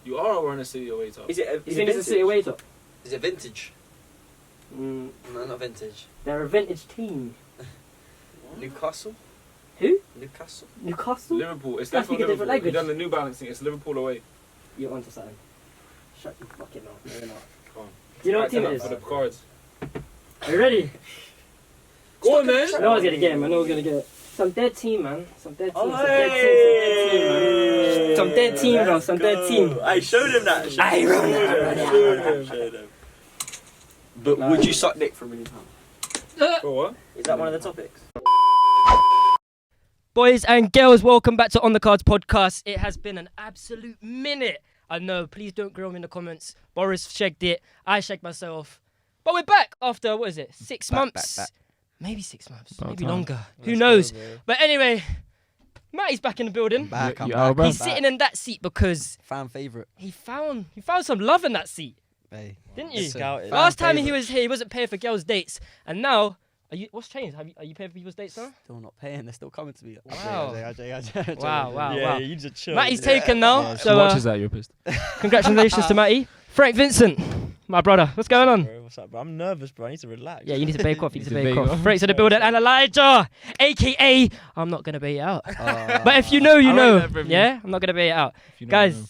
You are wearing a City away top. Is it? You think it's a City away top? Is it vintage? No, not vintage. They're a vintage team. Newcastle. Who? Newcastle. Liverpool. It's That's definitely a different Liverpool. You've language. done the New Balance thing. It's Liverpool away. You're onto something. Shut your fucking mouth. No, you're not. Come on. Do you know what team it is? For the cards. Are you ready? Go on, man. I know I was gonna get him. I know I was gonna get it. Some dead team, man. Some dead team. Some dead team, bro. Some dead team. I showed him that. I showed him. But would you suck dick for £1 million? For what? Is that one of the topics? Boys and girls, welcome back to On The Cards podcast. It has been an absolute minute. I know, please don't grill me in the comments. Boris shagged it, I shagged myself. But we're back after, what is it, 6 months? Back. Maybe 6 months, About maybe time. longer. Who knows? But anyway, Matty's back in the building. I'm You back. are, bro. He's sitting in that seat because Fan favourite. he found some love in that seat, Hey. didn't you? Scouted. Last time he was here, he wasn't paying for girls' dates, and now, what's changed? Are you paying for people's dates now? Still not paying. They're still coming to me. Wow. AJ. Wow. You just chill. Matty's taken now, Yeah, so Watch that, you're pissed. congratulations to Matty. Frank Vincent, my brother, what's going on? Bro, what's up, bro? I'm nervous, bro. I need to relax. Yeah, you need to bake off. You need to Need to bake bake off. off. Frank's in the building, and Elijah, aka I'm not gonna bait it out. Uh, But if you know, you I like know. that from you. Yeah, I'm not gonna bait it out. If you know, Guys, you know.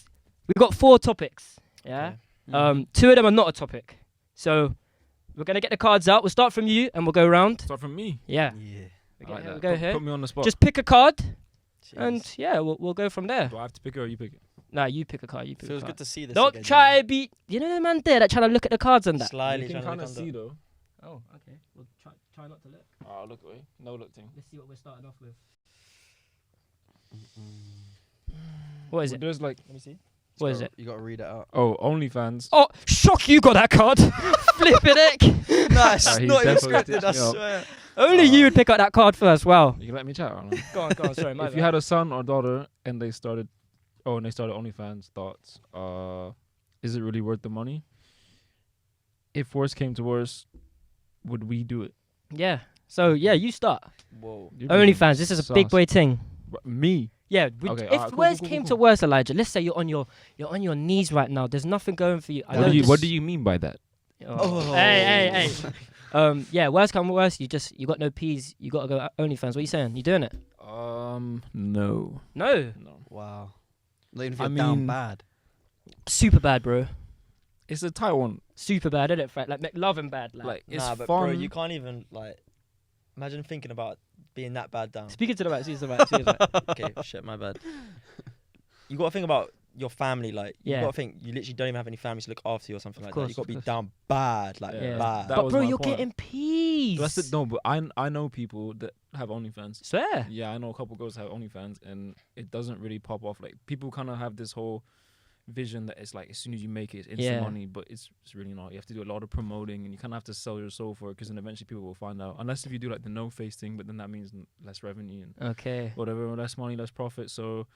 we've got 4 topics. Yeah. Mm-hmm. 2 of them are not a topic. So we're gonna get the cards out. We'll start from you, and we'll go around. Start from me. Yeah. Yeah. I like We'll that. go here. Put me on the spot. Just pick a card, Jeez. and yeah, we'll go from there. Do I have to pick it or you pick it? Nah, you pick a card. You pick Feels a good card. to see this. Don't again, try be. You know the man there that trying to look at the cards and that. Slyly You can trying kind to of look see though. Oh, okay. Well, try not to look. Oh, look away. No look thing. Let's see what we're starting off with. What is it? There's like, Let me see. What is it? You gotta read it out. oh, OnlyFans. Oh, shock! You got that card. Flipping heck. Nice. He's Not even definitely scripted. I stitched me up. swear. Only you would pick up that card first. Wow. You can let me chat. Or not? Go on. Sorry, my If you had a son or daughter and they started OnlyFans, thoughts, is it really worth the money? If worse came to worse, would we do it? Yeah. So yeah, you start. Whoa. You're being OnlyFans. This is a big sus. boy thing. Me? Yeah. Okay, If alright, cool, worse cool, came cool, to cool. worse, Elijah. Let's say you're on your knees right now. There's nothing going for you. I know What this- do you mean by that? Oh. Hey. Yeah. Worst come to worst, you got no peas. You got to go OnlyFans. What are you saying? You doing it? No. No. No. Wow. Not even if I you're down mean- bad. Super bad, bro. It's a tight one. Super bad, isn't it? Frank? Like McLovin bad. Like, it's Nah, but fun. bro, you can't even like imagine thinking about being that bad down. Speaking to the right. Speaking to the right. Speaking to the right. Okay, shit, my bad. You got to think about your family. Like, Yeah. you got to think you literally don't even have any family to look after you or something Of like course, that. You got to of be course. down bad, like Yeah. bad. That But was bro, my you're point. getting peas. That's it. No, but I know people that have OnlyFans. Swear. Yeah, I know a couple girls that have OnlyFans, and it doesn't really pop off. Like, people kind of have this whole vision that it's like as soon as you make it, it's instant Yeah. money, but it's really not. You have to do a lot of promoting, and you kind of have to sell your soul for it, because then eventually people will find out. Unless if you do like the no face thing, but then that means less revenue and Okay. whatever, less money, less profit. So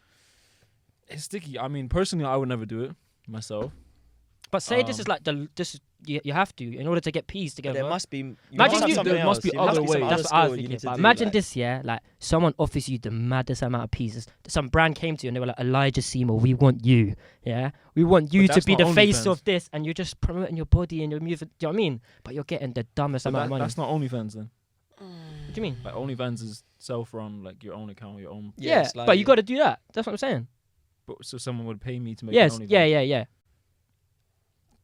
it's sticky. I mean, personally, I would never do it myself. But say this is like you have to in order to get peas But together. there must be. You Imagine must have you- something there must else. be You must other be some ways. other That's what I was skill you thinking. need to But do, imagine like- this, yeah, like someone offers you the maddest amount of peas. Some brand came to you and they were like, Elijah Seymour, we want you, yeah, we want you But to that's be the not face OnlyFans. of this, and you're just promoting your body and your music. Do you know what I mean? But you're getting the dumbest But amount of money. that's not OnlyFans then. What do you mean? Like, OnlyFans is self-run, like your own account, your own. Yeah, it's but like- you got to do that. That's what I'm saying. But so someone would pay me to make. Yes, an OnlyFans. yeah.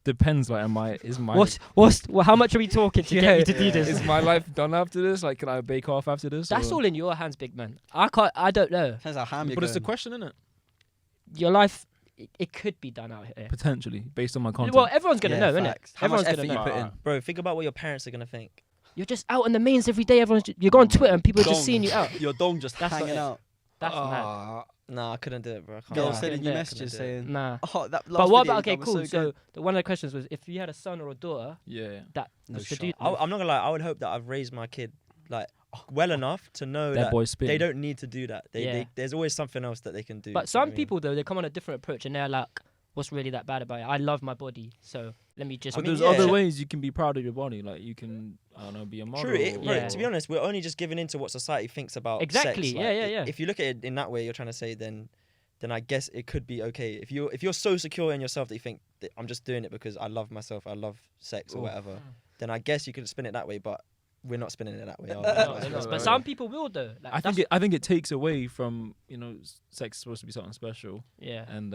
Depends. Like, How much are we talking to get you to do this? Is my life done after this? Like, can I bake off after this? That's or- all in your hands, big man. I don't know. Depends how ham you're But it's the going. question, isn't it? Your life, it could be done out here. Potentially, based on my content. Well, everyone's gonna Yeah, know, innit? facts. How much Everyone's effort gonna you know. put in? Bro, think about what your parents are gonna think. You're just out in the mains every day. You go on Twitter and people are just Dong. seeing you out. Your dong just That's hanging not it. out. That's mad. Nah, I couldn't do it, bro. I can't. Girls Yeah. sending you Yeah. messages saying, Nah. "Oh, that last But what video about, okay, you done cool. was so good." So one of the questions was, if you had a son or a daughter, Yeah. that No was to shot. do. I'm not gonna lie. I would hope that I've raised my kid like well enough to know That that boy spin. they don't need to do that. Yeah. There's always something else that they can do. But you know some what I mean? people though, they come on a different approach and they're like, "What's really that bad about it? I love my body, so let me just." I But mean, there's yeah. other ways you can be proud of your body. Like, you can, I don't know, be a model. True, bro, Yeah. to be honest, we're only just giving into what society thinks about Exactly, sex. Like, yeah. If you look at it in that way, you're trying to say then then I guess it could be okay. If you're so secure in yourself that you think that I'm just doing it because I love myself, I love sex or whatever, then I guess you could spin it that way. But we're not spinning it that way. Are we? No, they're not. But some people will though. Like, I think it takes away from, you know, sex is supposed to be something special, yeah. and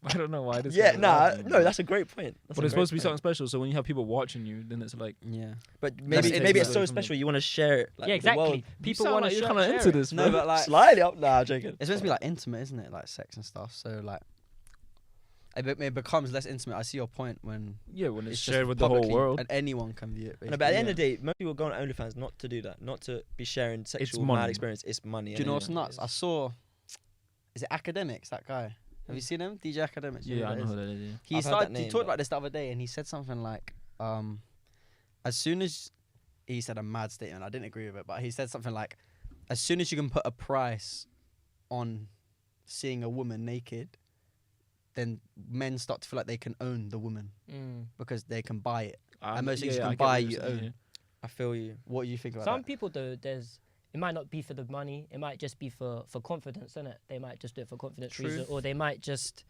I don't know why this. Yeah, is no, happening, that's a great point. but it's supposed to be something special. So when you have people watching you, then it's like, Yeah. But That's maybe it's taken so away from special it. you want to share it. Like, Yeah, with the world. exactly. People want to you're share kind of it. into this, No, bro. but like Slightly up. Nah, I'm joking. it's supposed to be like intimate, isn't it? Like sex and stuff. So like it becomes less intimate. I see your point when Yeah, when it's it's just shared with the whole publicly world. and anyone can view it. No, but at the end basically. of the day, most people go on OnlyFans not to do that, not to be sharing sexual money. mad experience. It's money. Do you know innit? what's nuts? I saw. Is it Academics? That guy. Have you seen him? DJ Academics. You Yeah, I who know that who is? that is. Yeah. He I've heard started. that He name, talked but- about this the other day, and he said something like, as soon as he said a mad statement, I didn't agree with it, but he said something like, as soon as you can put a price on seeing a woman naked, then men start to feel like they can own the woman because they can buy it. And most things you can I get buy, what you're you saying, own. yeah. I feel you. What do you think about Some that? people though, it might not be for the money. It might just be for confidence, innit? They might just do it for confidence True. reason, or they might just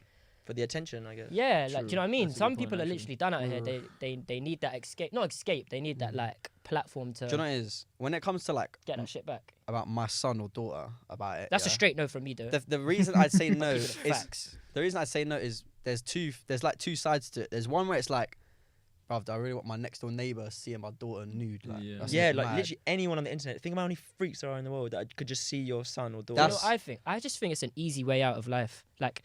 For the attention, I guess. like, do True. you know what I mean? That's a Some good point, people are actually. literally done out here. They need that escape. They need that like platform to Do you know what it is? When it comes to like get that shit back. about my son or daughter about it, That's a yeah, straight no from me though. The reason I'd say no Keep is it facts. the reason I'd say no is there's like two sides to it. There's one where it's like, bruv, I really want my next door neighbour seeing my daughter nude. Like, Yeah. that's Yeah, just like mad. literally anyone on the internet. Think about how many freaks there are in the world that could just see your son or daughter. You know That's- what I think? I just think it's an easy way out of life. Like,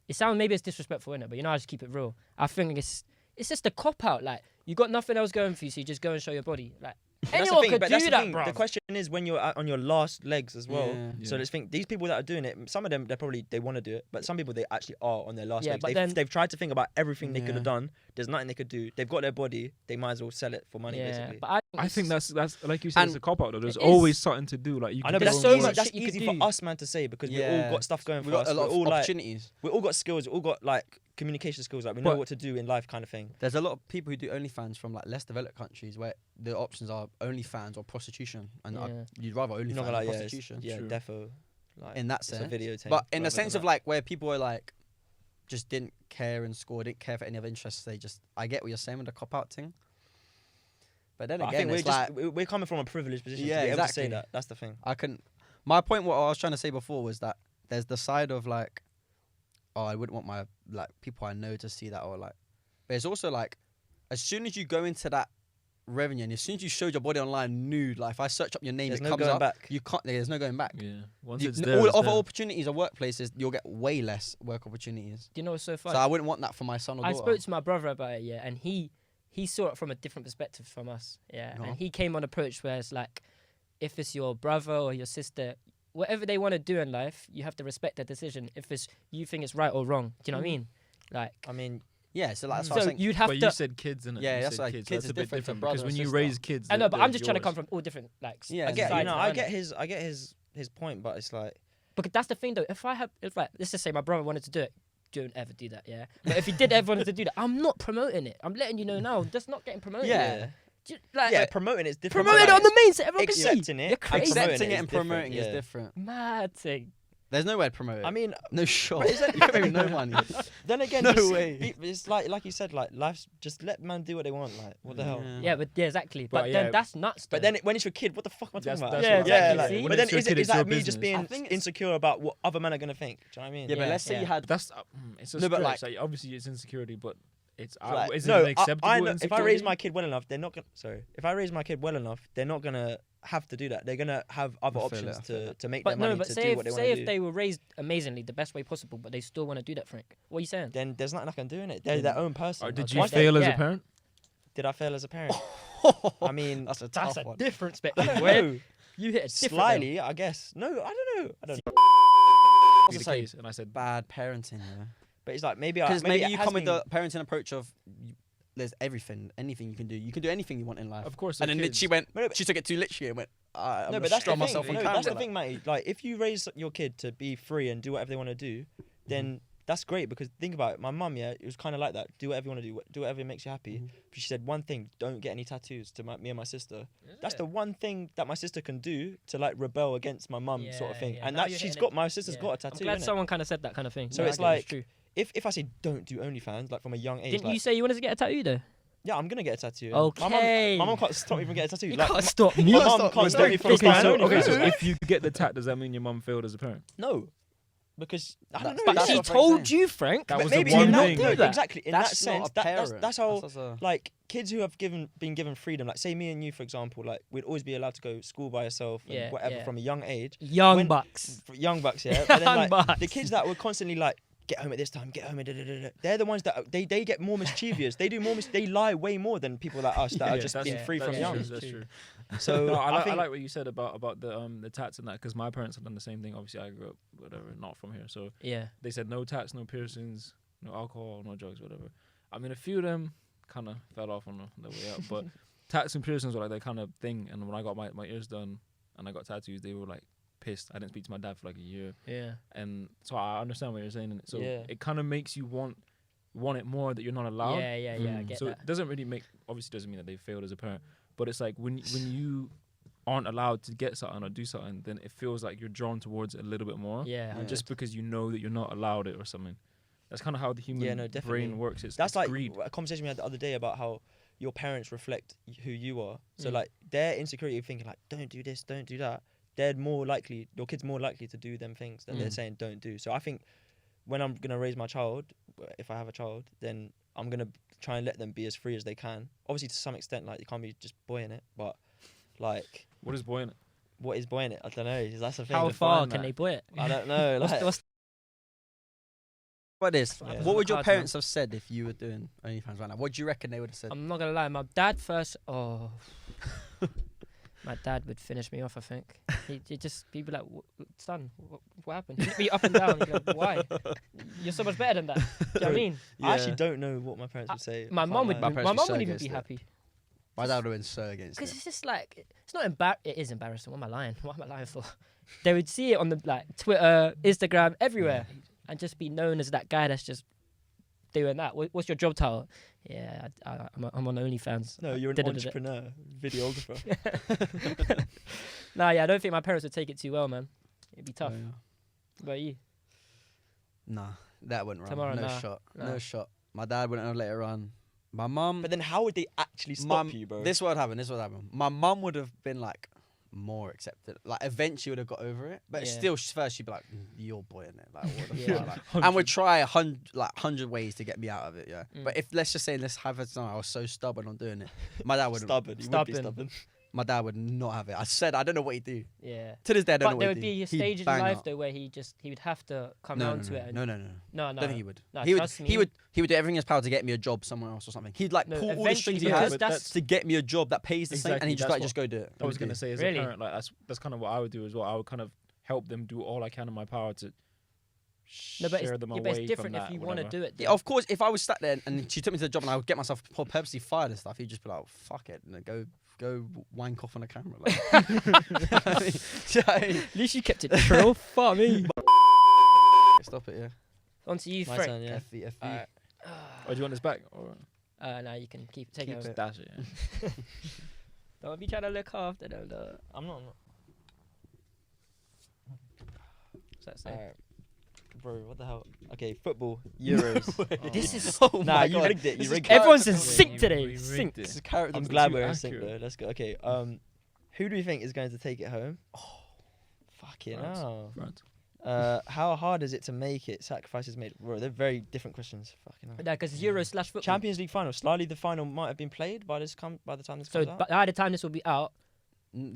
it sounds maybe it's disrespectful, innit? But you know, I just keep it real. I think it's just a cop out. Like, you got nothing else going for you, so you just go and show your body. Like, That's the anyone thing, could but do that's the that, thing. bro. The question is when you're on your last legs as well. Yeah. So let's think these people that are doing it. Some of them they want to do it, but some people they actually are on their last Yeah, legs. but They've tried to think about everything they could Yeah. have done. There's nothing they could do. They've got their body. They might as well sell it for money, basically. but I think that's like you said, it's And a cop out though. There's it always is. something to do. Like you I can know, but go that's and so so work. much that's shit you easy could for do. us, man, to say because we've Yeah. all got stuff going we for got us. a lot We're all of like opportunities. we all got skills. We all got like communication skills. Like we know But- what to do in life, kind of thing. There's a lot of people who do OnlyFans from like less developed countries where the options are OnlyFans or prostitution, and Yeah. you'd rather You're OnlyFans not or gonna lie, prostitution. yeah, True. defo. Like, In that it's a sense. video thing. But in the rather sense than of that. like where people were like just didn't care in school, didn't care for any other interests, I get what you're saying with the cop out thing. But then But I again, think we're it's just like we're coming from a privileged position Yeah, to be able to exactly. say that. That's the thing. my point, what I was trying to say before was that there's the side of like, oh, I wouldn't want my like people I know to see that, or like, but it's also like, as soon as you go into that revenue, and as soon as you showed your body online nude, like if I search up your name, There's it no comes going up. back. You can't. There's no going back. Yeah. Once You- it's there, all it's other there. opportunities or workplaces, you'll get way less work opportunities. Do you know what's so funny? So I wouldn't want that for my son or I daughter. spoke to my brother about it, and he saw it from a different perspective from us, No. and he came on an approach where it's like, if it's your brother or your sister, whatever they want to do in life, you have to respect their decision. If it's you think it's right or wrong, do you know what I mean? Like, I mean, Yeah, so like, that's what I was so saying. you'd have But to. you said kids, innit? Yeah, You that's said like kids. kids That's is a bit different from different brother because or when you sister. raise kids, I know, but they're I'm just trying to come yours. from all different like. Yeah, I get sides you know, around it. I get his point, but it's like But that's the thing though. If like, let's just say my brother wanted to do it, don't ever do that, yeah. But if he did ever wanted to do that, I'm not promoting it. I'm letting you know now. That's not getting promoted. Yeah. Do you- like, yeah, promoting it's different. promote it but on the main so everyone can see. accepting it You're and crazy. promoting Accepting it is and different, promoting is yeah. different. Mad thing. There's no way to promote it. I mean, no shot. but is that- You can make no money. then again, No it's, way. It's like you said, like life's just let man do what they want. Like what the hell? Yeah, but yeah, exactly. But, But then yeah. that's nuts. But though. then when it's your kid, what the fuck am I talking That's- about? that's Yeah, what- exactly, like, see? but When then it's your is kid, it it's that your me just business. being I think it's- insecure about what other men are gonna think? Do you know what I mean? Yeah, but Yeah, let's say you yeah. had. That's it's a No, but stretch. like- Like, obviously it's insecurity, but it's Like, is no, it an acceptable I know, if I raise insecurity? my kid well enough, they're not gonna. Sorry, if I raise my kid well enough, they're not gonna have to do that. They're gonna have other I feel options it, I feel to make But their no, money but to say do if what they say want if to do. they were raised amazingly, the best way possible, but they still want to do that, Frank. What are you saying? Then there's nothing I can do in it. They're their own person. Or did Okay. you Once they- fail as a yeah. parent? Did I fail as a parent? I mean, That's a That's tough a one. different I spectrum. don't Where know. you hit a different Slightly, I guess. No, I don't know. I don't know. Be the say case, and I said, Bad parenting, yeah. But it's like maybe Because maybe it you has come with been- the parenting approach of there's anything you can do. You can do anything you want in life. of course. And they're then kids. she went. No, but- She took it too literally and went. I'm No, gonna but that's strong the myself thing. on No, camera. that's the thing, mate. Like, if you raise your kid to be free and do whatever they want to do, then that's great because think about it. My mum, yeah, it was kind of like that. Do whatever you want to do. Do whatever makes you happy. Mhm. But she said one thing: don't get any tattoos to me and my sister. That's the one thing that my sister can do to like rebel against my mum, sort of thing. Yeah. And Now that you're she's hitting got my sister's got a I'm tattoo. glad innit? someone kind of said that kind of thing. So Yeah, it's I get it, like- true. If I say don't do OnlyFans, like from a young age, Didn't like, you say you wanted to get a tattoo though? yeah, I'm gonna get a tattoo. Okay. My mum can't stop me from getting a tattoo. You Like, can't stop my me. mum can't stop me from Okay, starting so OnlyFans. if you get the tat, does that mean your mum failed as a parent? No, because I don't know. But That's she what Frank's told saying. you, Frank. That But was maybe the one in that, thing. do no, that. exactly. In That's that sense, not a parent. that's how That's a- like kids who have been given freedom. Like say me and you, for example, like we'd always be allowed to go school by yourself and Yeah, whatever yeah. from a young age. Young When- bucks. For young bucks, yeah. But then Young like bucks. the kids that were constantly like, get home at this time, get home at they're the ones that they get more mischievous. They do more. They lie way more than people like us that are just being free from that's young. true, that's true. So No, I I think like what you said about the tats and that because my parents have done the same thing. Obviously, I grew up whatever, not from here, so Yeah. they said no tats, no piercings, no alcohol, no drugs, whatever. I mean, a few of them kind of fell off on the way out, but tats and piercings were like that kind of thing. And when I got my ears done and I got tattoos, they were like pissed. I didn't speak to my dad for like a year, Yeah. and so I understand what you're saying. And so Yeah. it kind of makes you want it more that you're not allowed. Yeah. I get So that. it doesn't really obviously doesn't mean that they failed as a parent, but it's like when you aren't allowed to get something or do something, then it feels like you're drawn towards it a little bit more. Yeah. Yeah. Just because you know that you're not allowed it or something. That's kind of how the human definitely. brain works. It's that's like greed. a conversation we had the other day about how your parents reflect who you are. So Mm. like their insecurity of thinking like, don't do this, don't do that. They're more likely, your kid's more likely to do them things that they're saying don't do. So I think when I'm gonna raise my child, if I have a child, then I'm gonna try and let them be as free as they can. Obviously to some extent, like you can't be just boying it, but like What is boy in it? what is boying it? I don't know. That's the thing. How define far that. can they boy it? I don't know. Like, What's What is? Yeah. What would your Cards, parents have said if you were doing OnlyFans right now? What do you reckon they would have said? I'm not gonna lie, my dad first. Oh, my dad would finish me off. I think he'd just be like, "Son, what happened?" He'd be up and down. He'd go, "Why? You're so much better than that." Do you know what I mean? I actually don't know what my parents would say. My mum would. My My parents mum would so wouldn't even against be it. happy My dad would have been so against because it. it's just like it's not It is embarrassing. What am I lying? What am I lying for? They would see it on the like Twitter, Instagram, everywhere, and just be known as that guy that's just doing that. What's your job title? Yeah, I'm on OnlyFans. No, you're an Da-da-da-da. entrepreneur, videographer. Nah, yeah, I don't think my parents would take it too well, man. It'd be tough. Oh, yeah. What about you? Nah, that wouldn't run. Tomorrow, no nah. shot. Nah. No shot. My dad wouldn't have let it run. My mum. But then how would they actually stop you, bro? This would happen. My mum would have been like more accepted. Like eventually would have got over it. But Yeah. still, first she'd be like, "You're boying it." Like, what the Yeah. fuck? Like, and would try 100 ways to get me out of it. Yeah. Mm. But if let's just say let's have it. I was so stubborn on doing it. My dad would. Stubborn. You would be Stubborn. stubborn. My dad would not have it. I said I don't know what he'd do. Yeah. To this day, I don't know But what there he'd would do. be a He'd stage in bang life up. though where he would have to come No, round no, to it. And no. No, Don't think he would. No, he would. trust me. He would do everything in his power to get me a job somewhere else or something. He'd like No, pull all the eventually, strings he because has that's to get me a job that pays the same, and Exactly, he just that's like just go do it. I was gonna say as Really? a parent, like that's kind of what I would do as well. I would kind of help them do all I can in my power to no, but share them it's, yeah, away but it's different from if that, you want to whatever. do it. Yeah, of course, if I was sat there and she took me to the job and I would get myself purposely fired and stuff, he'd just be like, "Fuck it, and go wank off on the camera." Like, At least you kept it true. Fuck me. Stop it, yeah. On to you, My Frank. turn, yeah. F-E. Alright. Oh, do you want this back? Or No, you can keep it. Keep Over. it. dash it? Yeah. Don't be trying to look after them. I'm not. What's that say? Alright. Bro, what the hell? Okay, football, Euros. This is. Nah, you rigged it. You rigged it. Everyone's in Yeah, sync you today. rigged Sync. it. This is character. I'm glad too we're in sync accurate. though. Let's go. Okay, who do you think is going to take it home? Oh, fucking France. hell. France. How hard is it to make it? Sacrifices made. Bro, they're very different questions. Fucking hell. No, because Euro/football. Champions League final. Slightly, the final might have been played by the time this So comes out. by the time this will be out,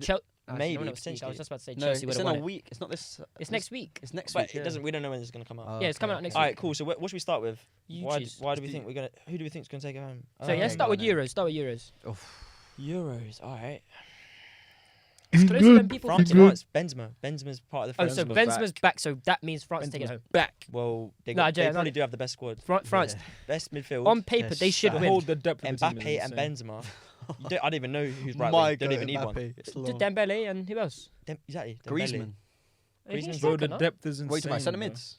Chelsea. Maybe, I was potentially. just about to say No, Chelsea would it's have in won a it. week. It's not this. It's next week. It's next But week. it doesn't. We don't know when it's gonna come out. Yeah, it's coming out next All week. right, cool. So what should we start with? You Why choose. do we think we're gonna? Who do we think is gonna take it home? So let's start with go on then. Euros. Start with Euros. Euros. All right. It's closer than people France. think. France. Benzema. Benzema's part of the. Oh, France so squad. Benzema's back. So that means France take it home. Back. Well, they No, they no, probably do have the best squad. France Best midfield. on paper they should Yes. win. Hold the depth of the team Mbappe is and insane. Benzema. I don't even know who's right. My wing. Don't God, even need one. Mbappe. It's D- long. Dembele and who else? Exactly. Dembele. Griezmann. He's Griezmann's Bro, striker, the no? depth is insane. Wait, my centre bro. mids.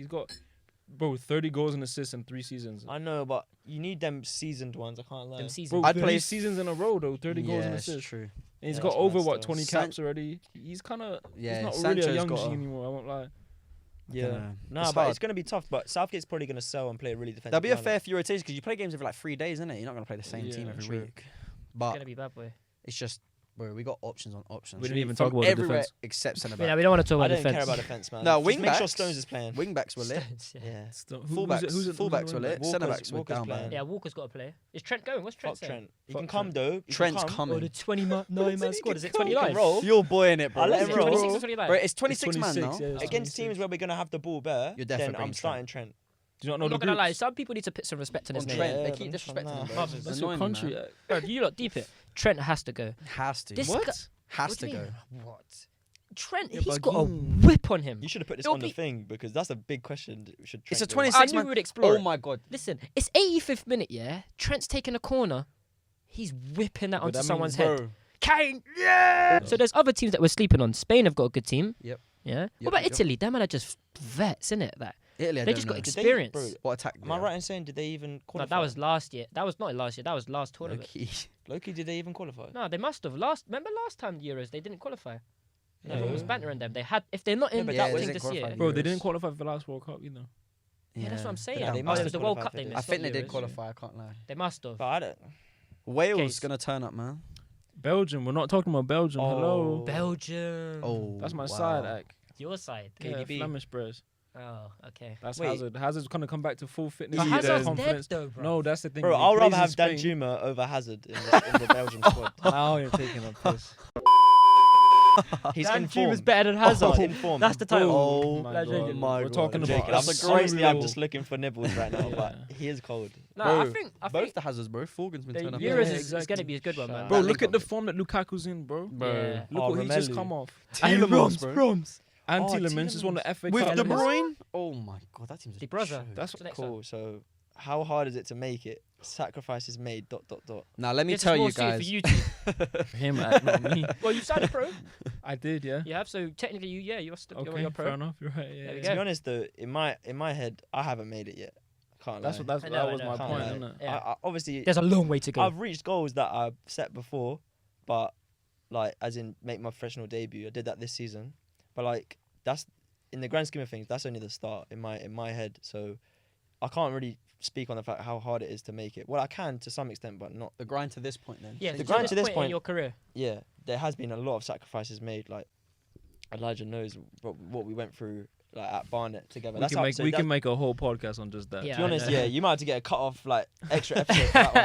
He's got, bro, 30 goals and assists in 3 seasons. I know, but you need them seasoned ones. I can't lie. Them seasons. Bro, I'd 30 play seasons in a row though. 30 goals and it's assists. true. And he's Yeah, got that's over mad what still. 20 caps already. He's kind of. Yeah, he's not really a Sancho's young got G a- anymore. I won't lie. Yeah. Dunno. Nah, It's but hard. it's gonna be tough. But Southgate's probably gonna sell and play a really defensive. There'll be a lineup. fair few rotations because you play games every like 3 days, isn't it? You're not gonna play the same team Yeah, every true. week. It's But gonna be bad, boy. it's just bro, we got options on options. We didn't even From talk about the everywhere defense. except centre Yeah, back. we don't want to talk I about don't care defense. about defense, man. No, Just wing make sure backs. Stones is playing. Wing backs were lit. Stones, yeah. Yeah. Fullbacks were lit. Centre backs were Walker's down playing. bad. Yeah, Walker's got to play. Is Trent going? What's Trent Fuck saying? Trent. He Fuck can come Trent. though. He can Trent's come. Oh, coming. the 29-man squad. Is it He can 29? roll. You're boying it, bro. I'll let Is him it roll. 26 or 29? Bro, it's 26 man 26, now. yeah, it's Against 26. teams where we're gonna have the ball better, You're then definitely I'm bringing starting Trent. Do you not know I'm the not gonna lie. groups? Some people need to put some respect on his On name. Trent, they Yeah, keep but disrespecting nah. him, bro. Brothers, It's That's your annoying me, country. man. Bro, you lot deep it. Trent has to go. Has to. This What? guy- Has What to do you go. mean? What? Trent, Yeah, he's but got a you- whip on him. You should have put this It'll on the be- thing because that's a big question. Should It's a Trent go? 26 I knew man. we would explore Oh it. my god. Listen, it's 85th minute, yeah? Trent's taking a corner. He's whipping that But onto that someone's means- head. Bro. Kane, yeah! So there's other teams that we're sleeping on. Spain have got a good team. Yep. Yeah? Yep, What about yep. Italy? Them man are just vets, innit? That. Italy, I They don't just know. got Did they- experience. bro, What attack? Am I right in saying did they even No, qualify? that was last year. That was not last year. That was last tournament. Low-key. Loki. Did they even qualify? No, they must have. Remember last time the Euros, they didn't qualify. Yeah. Everyone was bantering them. They had, if they're not in but the that thing was- they this didn't year. qualify Bro, they Euros. didn't qualify for the last World Cup either. Yeah, that's what I'm saying. Yeah, they Oh, must it have was the World Cup qualified they for missed. I think not they did Euros. qualify. I can't lie. They must have. But I don't. Wales Case. gonna turn up, man. Belgium, we're not talking about Belgium. Hello. Oh. Belgium. Oh, That's my wow. side act. Your side. Yeah, KDB. Flemish Bros. Oh, okay. That's Wait. Hazard. Hazard's gonna come back to full fitness. But and Hazard's dead confidence. though, bro. No, that's the thing. Bro, He I'll rather plays in have Spain. Danjuma over Hazard in the Belgium squad. Now you're taking a piss. He's Dan in Juma's form. better than Hazard. He's in form. That's the title. Oh my Like, God. joking. my We're God. talking I'm about joking. I'm That's a honestly, great I'm real- just looking for nibbles right now, but Yeah. he is cold. No, Bro, I think Both the Hazards, bro. Forgan's been the turning up. Euros Yeah, is exactly. going to be a good one, man. Bro, That look link at the up. form that Lukaku's in, bro. Yeah. Look Oh, what he's just Romelu. come off. Tielemans, bro. Roms. And Oh, Tielemans is one of the FA With Cup De Tielemans. Bruyne. Oh my god, that team's a De Bruyne. joke. That's What's the next Cool. one? So, how hard is it to make it? Sacrifices made. ... Now let me This is tell more you suited guys. for you two. him, not me. Well, you signed a pro. I did, yeah. You have, so technically, you're still Okay, you're a pro. fair enough. You're right. Yeah, There we yeah. go. To be honest, though, in my head, I haven't made it yet. Can't That's lie. what I know, that I was know. my Can't point, lie. isn't it? Yeah. I obviously, There's a long way to go. I've reached goals that I've set before, but like as in make my professional debut. I did that this season, but like that's in the grand scheme of things, that's only the start in my head. So I can't really speak on the fact how hard it is to make it. Well, I can to some extent, but not. The grind to this point, then. yeah, the to grind to this in point- your career. Yeah, there has been a lot of sacrifices made. Like Elijah knows what we went through like at Barnet together. We can make so we that's- can make a whole podcast on just that. Yeah, To be I honest, know. yeah, you might have to get a cut off like extra episode for that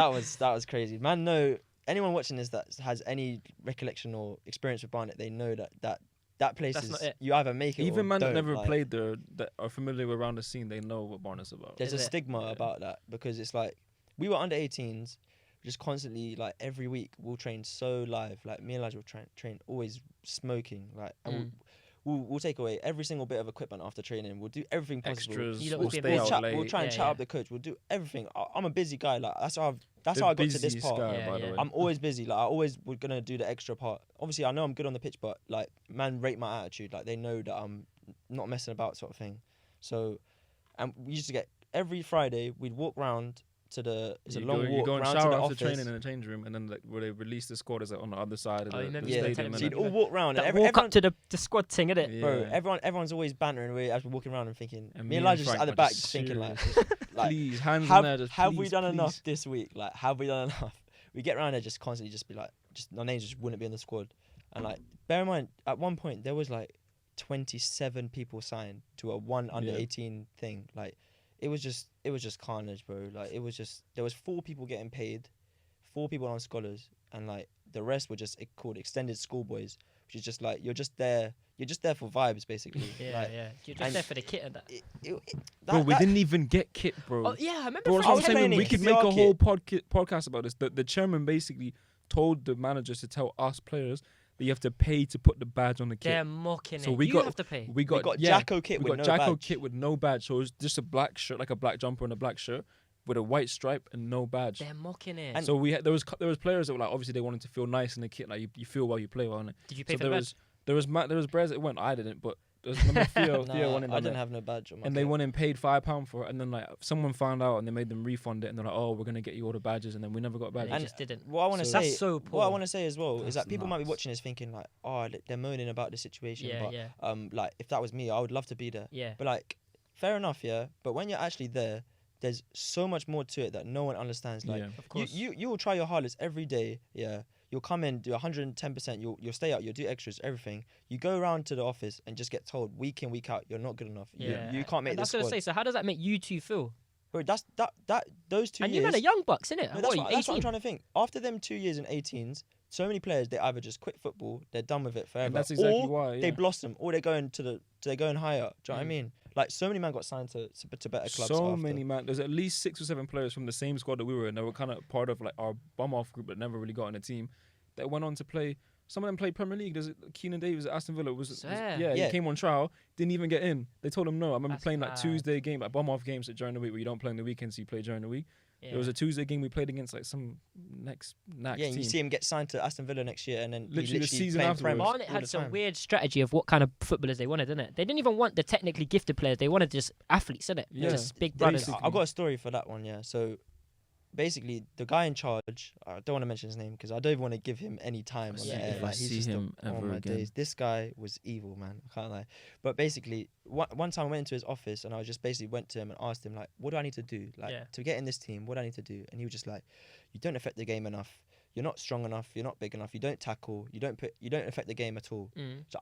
one, because that was crazy. Man, no, anyone watching this that has any recollection or experience with Barnet, they know that place That's is not it. you either make it or Even man that don't, never like, played there, that are familiar around the scene, they know what Barnet's about. There's Is a it? stigma Yeah. about that because it's like we were under 18s, just constantly like every week we'll train so live. Like me and Elijah will train always smoking. Like and we'll take away every single bit of equipment after training. We'll do everything possible. Extras, You lot we'll would be stay busy. out We'll, late. we'll try and Yeah, chat yeah. up the coach. We'll do everything. I'm a busy guy. Like that's how I The got to this busiest part. guy, Yeah, by the yeah. way. I'm always busy. Like I always was gonna do the extra part. Obviously, I know I'm good on the pitch, but like man, rate my attitude. Like they know that I'm not messing about, sort of thing. So, and we used to get every Friday. We'd walk round to the. It's a long you walk go and round to shower the after office. training in the change room, and then like, where they release the squad is like, on the other side of Oh, you the remember you stadium. telling So me you'd innit? all walk round. That And walk everyone, up to the squad thing, innit? Yeah. bro, everyone's always bantering away as we're walking around and thinking. And Me and me Elijah just Frank at the were back, just just thinking like, serious. like Please, hands in there. Just have we please, done please. enough this week? Like, have we done enough? We get around there just constantly, just be like, just our names just wouldn't be in the squad. And like, bear in mind, at one point there was like 27 people signed to a one under Yeah. 18 thing. Like, it was just carnage, bro. Like, it was just there was 4 people getting paid, 4 people on scholars, and like the rest were just called extended schoolboys, which is just like you're just there for vibes, basically. Yeah, Like, yeah. You're just and- there for the kit and that. Bro, we that- didn't even get kit, bro. Oh, yeah, I remember. Bro, Frank that's what I'm telling saying. me. We could PCR make a kit. whole podcast about this. The chairman basically told the managers to tell us players that you have to pay to put the badge on the kit. They're mocking So it. we You got- have to pay. We got, got yeah, Jacko kit we with got no Jacko badge. kit with no badge. So it was just a black shirt, like a black jumper and a black shirt with a white stripe and no badge. They're mocking it. So we had, there was players that were like, obviously they wanted to feel nice in the kit, like you feel while you play, innit? Did you pay So for there the was there was players that went. I didn't, but there was remember Theo Nah, went in I on didn't it, have no badge on my and they kit. went and paid £5 for it, and then like someone found out and they made them refund it, and they're like, oh, we're gonna get you all the badges, and then we never got They badges. And- just didn't. What I want to So- say, That's so poor. what I want to say as well is That's that people might be nuts. watching this thinking like, oh, they're moaning about the situation, Yeah, but yeah, like if that was me, I would love to be there. yeah. But like, fair enough, yeah. But when you're actually there, there's so much more to it that no one understands. Like, Yeah. Of course. you will try your hardest every day, yeah. you'll come in, do 110%, you'll stay out, you'll do extras, everything. You go around to the office and just get told week in, week out, you're not good enough. You can't make and the that's what I squad. say. So how does that make you two feel? Bro, those 2 And years. you man are young bucks, innit? No, What, that's what I'm 18? trying to think. After them 2 years in 18s, so many players, they either just quit football, they're done with it forever, And that's exactly or why. they Yeah. blossom, or they're going higher. Do you know what I mean? Like, so many men got signed to better clubs. So after. many, man. There's at least 6 or 7 players from the same squad that we were in. They were kind of part of like our bum off group, but never really got in a team. That went on to play. Some of them played Premier League. There's Keenan Davis at Aston Villa. Yeah. He came on trial, didn't even get in. They told him no. I remember That's playing like mad. Tuesday game, like bum off games during the week where you don't play in the weekend, so you play during the week. Yeah. There was a Tuesday game we played against like some next Yeah, team. and you see him get signed to Aston Villa next year, and then he Literally the season playing afterwards. Prem Barnet all had the some time. weird strategy of what kind of footballers they wanted, didn't it? They didn't even want the technically gifted players. They wanted just athletes, innit? Yeah. Just big brothers. Basically. I've got a story for that one, yeah. So basically, the guy in charge, I don't want to mention his name because I don't even want to give him any time. On Yeah, the air. if I Like, he's see just him oh ever my again. days. This guy was evil, man. I can't lie. But basically, one time I went into his office and I just basically went to him and asked him, like, what do I need to do? Like, Yeah. to get in this team, what do I need to do? And he was just like, you don't affect the game enough. You're not strong enough. You're not big enough. You don't tackle. You don't affect the game at all. So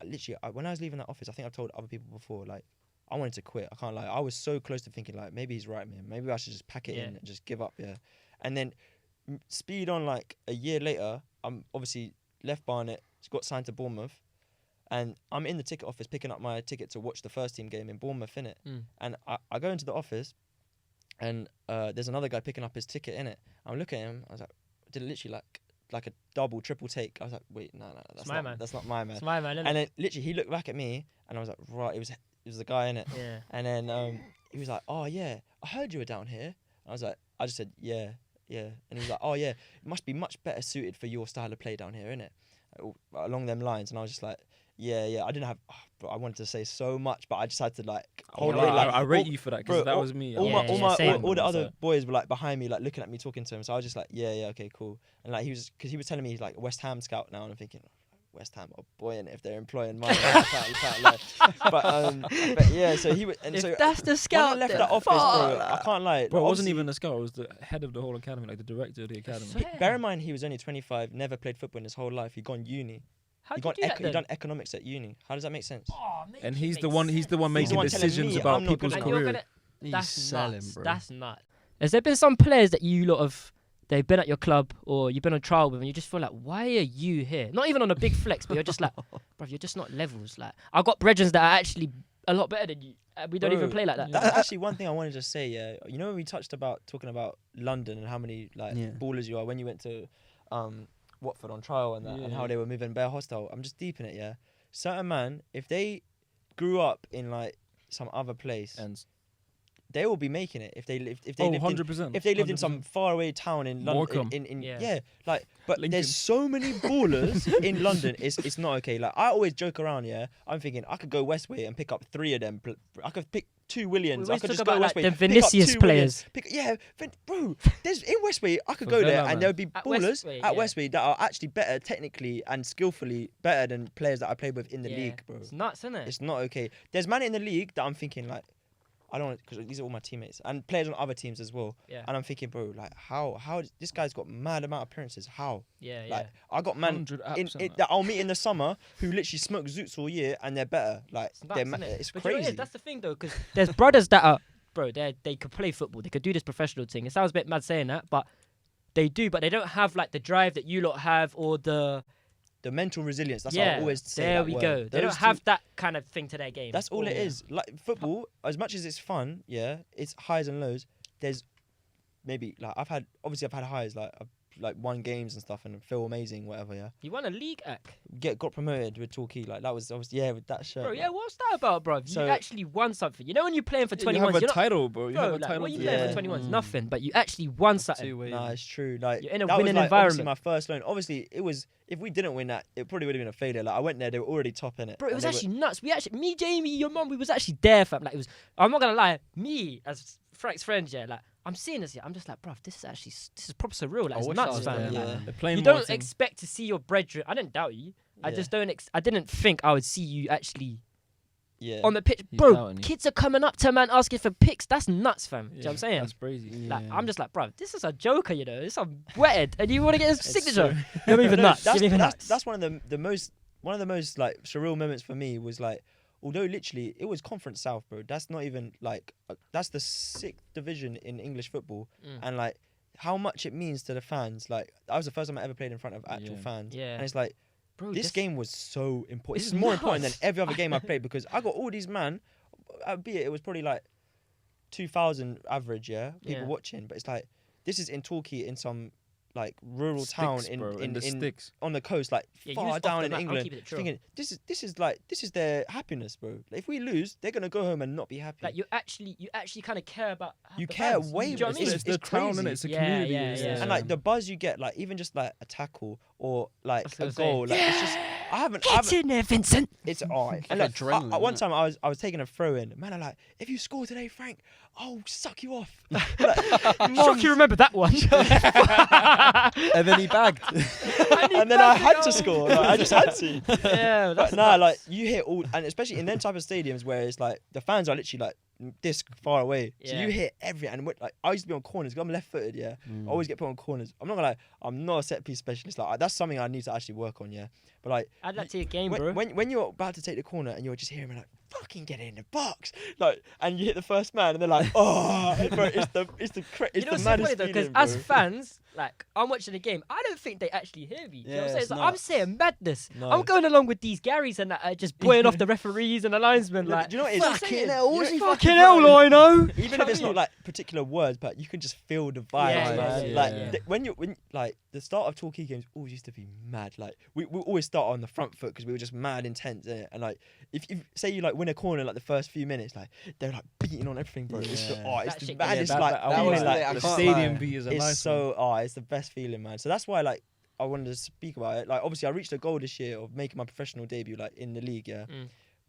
when I was leaving that office, I think I've told other people before, like, I wanted to quit. I can't lie. I was so close to thinking, like, maybe he's right, man. Maybe I should just pack it in and just give up, yeah. And then speed on, like, a year later, I'm obviously left Barnet, got signed to Bournemouth, and I'm in the ticket office picking up my ticket to watch the first team game in Bournemouth, innit? And I go into the office, and there's another guy picking up his ticket, innit? I'm looking at him, I was like, did it literally, like a double, triple take. I was like, wait, no, that's my not, man. that's not my man. It's my man, innit? And then literally he looked back at me, and I was like, right, it was the guy, innit? Yeah. And then he was like, oh yeah, I heard you were down here. I was like, I just said, yeah. And he was like, oh yeah, it must be much better suited for your style of play down here, innit? Along them lines. And I was just like, yeah. I didn't have, bro, I wanted to say so much, but I just had to like hold yeah, it. Like, I rate you for that because that was me. All same. the other boys were like behind me, like looking at me, talking to him. So I was just like, yeah, okay, cool. And like because he was telling me he's like a West Ham scout now, and I'm thinking, West Ham, oh boy, and if they're employing mine, you can't lie. But yeah, so he was, and If so that's the when I scout, left then that office, bro, fuck. I can't lie. Bro, it wasn't Obviously, even the scout. It was the head of the whole academy, like the director of the academy. swear. Bear in mind, he was only 25, never played football in his whole life. He gone uni. How He do you got do that he then? done economics at uni. How does that make sense? Oh, make And it he's make the one. He's the one sense. He's the making one telling decisions me about I'm not people's good And you're career. gonna, He's that's selling, nuts. bro. That's nuts. Has there been some players that you lot of they've been at your club or you've been on trial with and you just feel like, why are you here? Not even on a big flex, but you're just like, bro, you're just not levels. Like, I've got brethrens that are actually a lot better than you. We don't even Bro, play like that. That's actually one thing I wanted to say. Yeah, you know when we talking about London and how many like Yeah. ballers you are when you went to Watford on trial and that, and how they were moving bare hostile. I'm just deep in it. Yeah, certain man, if they grew up in like some other place, And they will be making it if they lived in 100%. if they lived in some faraway town in London, Morecambe. Yeah. like, but Lincoln. there's so many ballers in London. It's not okay. Like, I always joke around. Yeah, I'm thinking I could go Westway and pick up 3 of them. I could pick 2 Williams. We I always could talk just go about, like, Westway. the pick up Vinicius 2 players. Williams. Bro. There's in Westway. I could go Favela, there man. and there'll be At ballers Westway, at yeah. Westway that are actually better technically and skillfully better than players that I played with in the Yeah. league, bro. It's nuts, isn't it? It's not okay. There's man in the league that I'm thinking like, I don't because these are all my teammates and players on other teams as well. Yeah. And I'm thinking, bro, like how this guy's got mad amount of appearances. How? Yeah, Like I got man 100 apps in, and that I'll meet in the summer who literally smoke zoots all year and they're better. Like It's nuts, they're isn't it? it's But you know what it crazy. is? That's the thing though, because there's brothers that are, bro, they could play football, they could do this professional thing. It sounds a bit mad saying that, but they do, but they don't have like the drive that you lot have or the The mental resilience. That's yeah. how I always say there that we word. go. They Those don't have two- that kind of thing to their game. That's all it Yeah. is. Like football, as much as it's fun, yeah, it's highs and lows. There's maybe like I've had highs like I've like won games and stuff and feel amazing, whatever. Yeah, You won a league act, got promoted with Torquay. Like that was obviously with that shirt. bro. like, Yeah, what's that about, bro? So- You actually won something. You know when you're playing for you 21s, have a you're not, title, bro. You bro, have a like, title. what are you to- playing Yeah. for 21s? Mm. Nothing, but you actually won something. Two-way. Nah, it's true. Like You're in a that winning was like obviously environment. my first loan. Obviously, it was if we didn't win that, it probably would have been a failure. Like I went there, they were already top in it. Bro, it and was they actually nuts. We actually, me, Jamie, your mum, we was actually there, fam. Like it was. I'm not gonna lie, me as Frank's friend, yeah. Like I'm seeing this, yeah. I'm just like, bro, this is proper surreal. Like I it's wish I nuts, was fam. there, Yeah. man. They're playing You more don't thing. expect to see your brethren. I didn't doubt you. I Yeah. just don't. I didn't think I would see you actually on the pitch. He's Bro, doubting you. kids are coming up to a man asking for pics. That's nuts, fam. Do you know what I'm saying? That's crazy. Like, Yeah. I'm just like, bro, this is a joker, you know. This is wetted, and you want to get his signature. You're even nuts. That's, You're even that's, nuts. that's one of the most like surreal moments for me was like, although literally it was Conference South, bro. That's not even like that's the 6th division in English football, and like how much it means to the fans. Like that was the first time I ever played in front of actual fans, Yeah. and it's like. Bro, This game was so important. This It's is more important than nuts. every other game I played because I got all these albeit it was probably like 2,000 average, people watching, but it's like this is in Torquay in some like rural town Sticks, bro, in the sticks. on the coast, like Yeah, far use off down the in map, I'll England. keep it true. Thinking this is their happiness, bro. Like, if we lose, they're gonna go home and not be happy. Like you actually kind of care about. You the care fans. way Do you know what I more. mean? It's the town, crazy. innit? It's a Yeah, community. yeah, it's yeah. and like the buzz you get, like even just like a tackle or like That's a what I'm goal, like it's just I haven't. in there, Vincent. It's alright. And like like, adrenaline, one innit? time I was taking a throw in. Man, I'm like, if you score today, Frank, I'll suck you off. Shock you remember that one. And then he bagged. And then I had to score. Like, I just had to. Yeah, that's But nah, nuts. like you hit all, and especially in them type of stadiums where it's like the fans are literally like this far away, so Yeah. you hit every. And like I used to be on corners. 'Cause I'm left-footed. Yeah, I always get put on corners. I'm not gonna lie, I'm not a set piece specialist. Like that's something I need to actually work on. Yeah, but like Add that to your game, bro. when you're about to take the corner and you're just hearing me like fucking get it in the box, like, and you hit the first man and they're like, oh, bro, it's the You know what's so maddest funny though? Because feeling, as bro. fans, like I'm watching the game, I don't think they actually hear me. Do you know what I'm Yeah, saying? it's So I'm nuts. saying madness. No. I'm going along with these Garys and that, just boying off the referees and the linesmen. No, Like, do you know what it is? fucking hell, You what's he fucking fucking hell, doing? Lino. Even if it's not like particular words, but you can just feel the vibes, Yeah, man. yeah, like yeah. when like the start of Torquay games always used to be mad. Like we always start on the front foot because we were just mad intense, innit? And like if say you like win a corner like the first few minutes, like they're like beating on everything, bro. It's the, Yeah. it's That the shit maddest gets- that- like that- that feeling, was like lit, I the can't stadium lie. beat is a it's nice so it's the best feeling, man. So that's why like I wanted to speak about it. Like obviously I reached a goal this year of making my professional debut like in the league, yeah.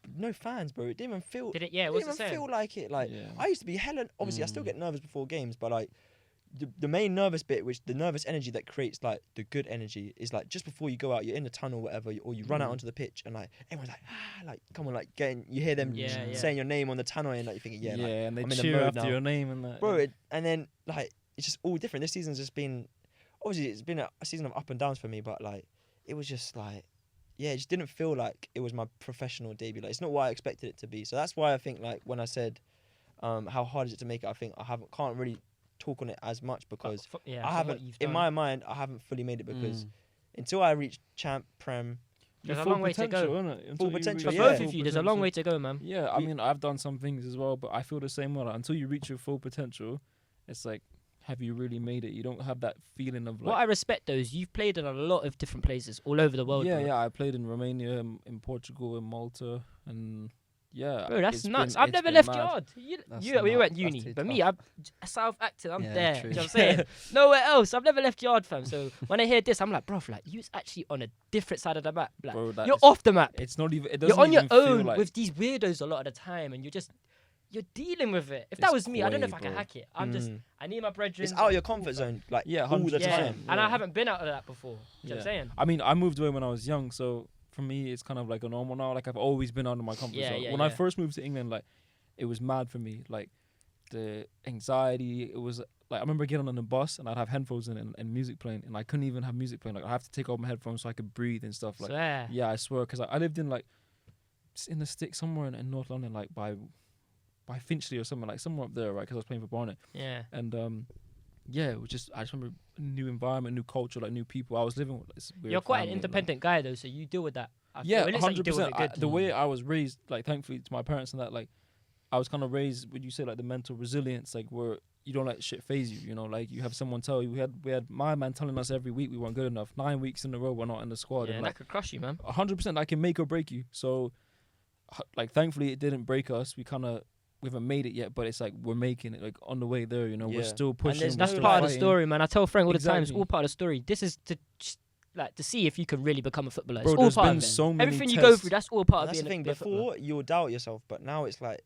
But no fans, bro. It didn't even feel. Did it? Yeah, It what's didn't it even saying? feel like it. Like Yeah. I used to be hella. Obviously, I still get nervous before games, but like the main nervous bit, which the nervous energy that creates like the good energy, is like just before you go out, you're in the tunnel, whatever, or you run out onto the pitch, and like everyone's like, like come on, like getting. You hear them Yeah, yeah. saying your name on the tunnel, and like you're thinking, yeah, like, and they I'm in the cheer mode after now. your name and that. bro. And then like it's just all different. This season's just been, obviously, it's been a season of up and downs for me, but like it was just like. Yeah, it just didn't feel like it was my professional debut. Like it's not what I expected it to be. So that's why I think like when I said how hard is it to make it, I think I can't really talk on it as much because Yeah, I from what haven't you've in done. my mind I haven't fully made it because until I reach champ prem. There's a Full long way to go. potential, innit? Until you potential, reach For yeah. both full of you, there's a long potential. way to go, man. Yeah, I mean, I've done some things as well, but I feel the same way. Like, until you reach your full potential, it's like, have you really made it? You don't have that feeling of like. What I respect though is you've played in a lot of different places all over the world. yeah, bro. yeah. I played in Romania, in Portugal, in Malta, and yeah. Bro, that's it's nuts. been- I've it's never been left mad. yard. That's We nuts. went That's uni, too but me, tough. I'm South acting. I'm Yeah, there. true. Do you know what I'm saying? Nowhere else. I've never left yard, fam. So when I hear this, I'm like, bro, like you're actually on a different side of the map. Like, Bro, that you're is- off the map. It's not even. It doesn't You're on your even feel own like, with these weirdos a lot of the time, and you're dealing with it. If that It's was me, I don't know if I quay, can bro. hack it. I need my brethren. It's out of your comfort zone, like Yeah, all the 100%. Yeah, time. and I yeah. haven't been out of that before. Do you know what I'm saying? I mean, I moved away when I was young, so for me, it's kind of like a normal now. Like I've always been out of my comfort Yeah, zone. yeah, When I yeah. first moved to England, like it was mad for me. Like the anxiety, it was like I remember getting on the bus and I'd have headphones in and music playing, and I couldn't even have music playing. Like I have to take off my headphones so I could breathe and stuff. Like Swear. yeah, I swear, because I lived in like in the sticks somewhere in North London, like by Finchley or something, like somewhere up there, right? Because I was playing for Barnet. Yeah. And yeah, it was just I just remember a new environment, new culture, like new people. I was living with this weird You're quite an family, like- independent guy though, so you deal with that. I feel. yeah, It looks like you 100%. deal with it good. The way I was raised, like thankfully to my parents and that, like I was kind of raised. Would you say like the mental resilience, like where you don't let shit phase you? You know, like you have someone tell you. We had my man telling us every week we weren't good enough. 9 weeks in a row we're not in the squad. Yeah, and that like could crush you, man. 100%, I can make or break you. So like thankfully it didn't break us. We haven't made it yet, but it's like we're making it, like on the way there. You know, we're Yeah. still And pushing. there's we're That's still part of the fighting. story, man. I tell Frank all the time, it's Exactly. all part of the story. This is to see if you can really become a footballer. It's Bro, all there's part been of it. so many Everything you go tests. through, that's all part And of that's the being thing. a footballer. Before you'll doubt yourself, but now it's like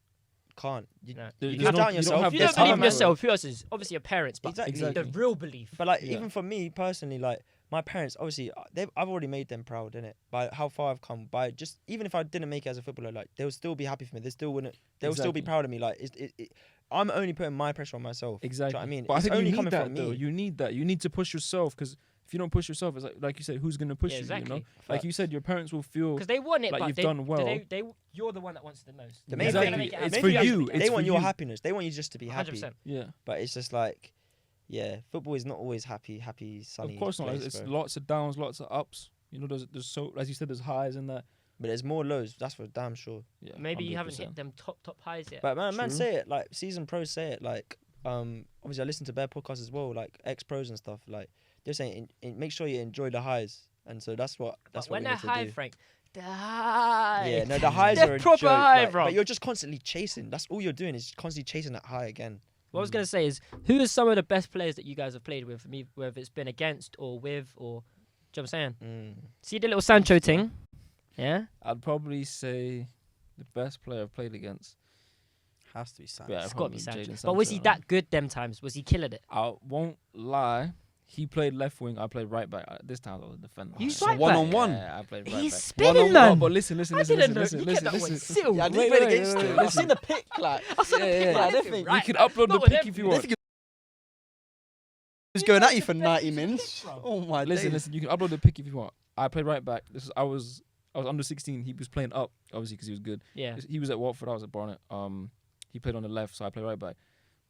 can't. You, No. There- you there's can no- doubt you don't yourself. have If you the don't believe in time, yourself, who else is? Obviously your parents, but Exactly. the real belief. But like Yeah. even for me personally, like my parents, obviously, I've already made them proud, innit? By how far I've come. By just, even if I didn't make it as a footballer, like, they'll still be happy for me. They'll still be proud of me. Like, I'm only putting my pressure on myself. Exactly. Do you know what I mean? But It's I think only you coming need that, from though. me. You need that. You need to push yourself, because if you don't push yourself, it's like you said, who's going to push Yeah, you, exactly. you know? Like you said, your parents will feel... Because they want it, like but you've they, done well. you're the one that wants it the most. The main Exactly. thing, Make it It's happen. for main thing you. is It's they for want your you. happiness. They want you just to be happy. 100%. Yeah. But it's just like, yeah, football is not always happy, sunny. Of course not. place, It's bro. lots of downs, lots of ups. You know, there's so, as you said, there's highs in that. But there's more lows. That's for damn sure. Yeah, Maybe you haven't 100%. hit them top highs yet. But man, True. say it, like season pros say it, like obviously I listen to their podcasts as well, like ex pros and stuff. Like they're saying, make sure you enjoy the highs, and so that's what But we when need they're to high, do. Frank, they're high. Yeah, no, the highs They're are a proper joke, high, like, bro. But you're just constantly chasing. That's all you're doing is constantly chasing that high again. What I was gonna say is, who are some of the best players that you guys have played with? Me, whether it's been against or with, or do you know what I'm saying? See the little Sancho thing, yeah. I'd probably say the best player I've played against. Has to be Sancho. Yeah, It's got to be probably Sancho. Jadon But was he Sancho, that good them times? Was he killing it? I won't lie. He played left wing. I played right back. This time I was a defender. You So right back? one-on-one. Yeah, I played right He's back. spinning, Oh, man. but listen. I didn't know. You kept that one still. Yeah, I did Wait, play wait, against wait, him. wait, I've seen the pick, like. I saw the Yeah, pick, yeah, man. yeah, Listen, you right You can back. upload Not the with pick if you everything. want. He was going at you for 90 minutes. Oh my Listen. You can upload the pick if you want. I played right back. I was under 16. He was playing up, obviously, because he was good. Yeah. He was at Watford. I was at Barnet. He played on the left, so I played right back.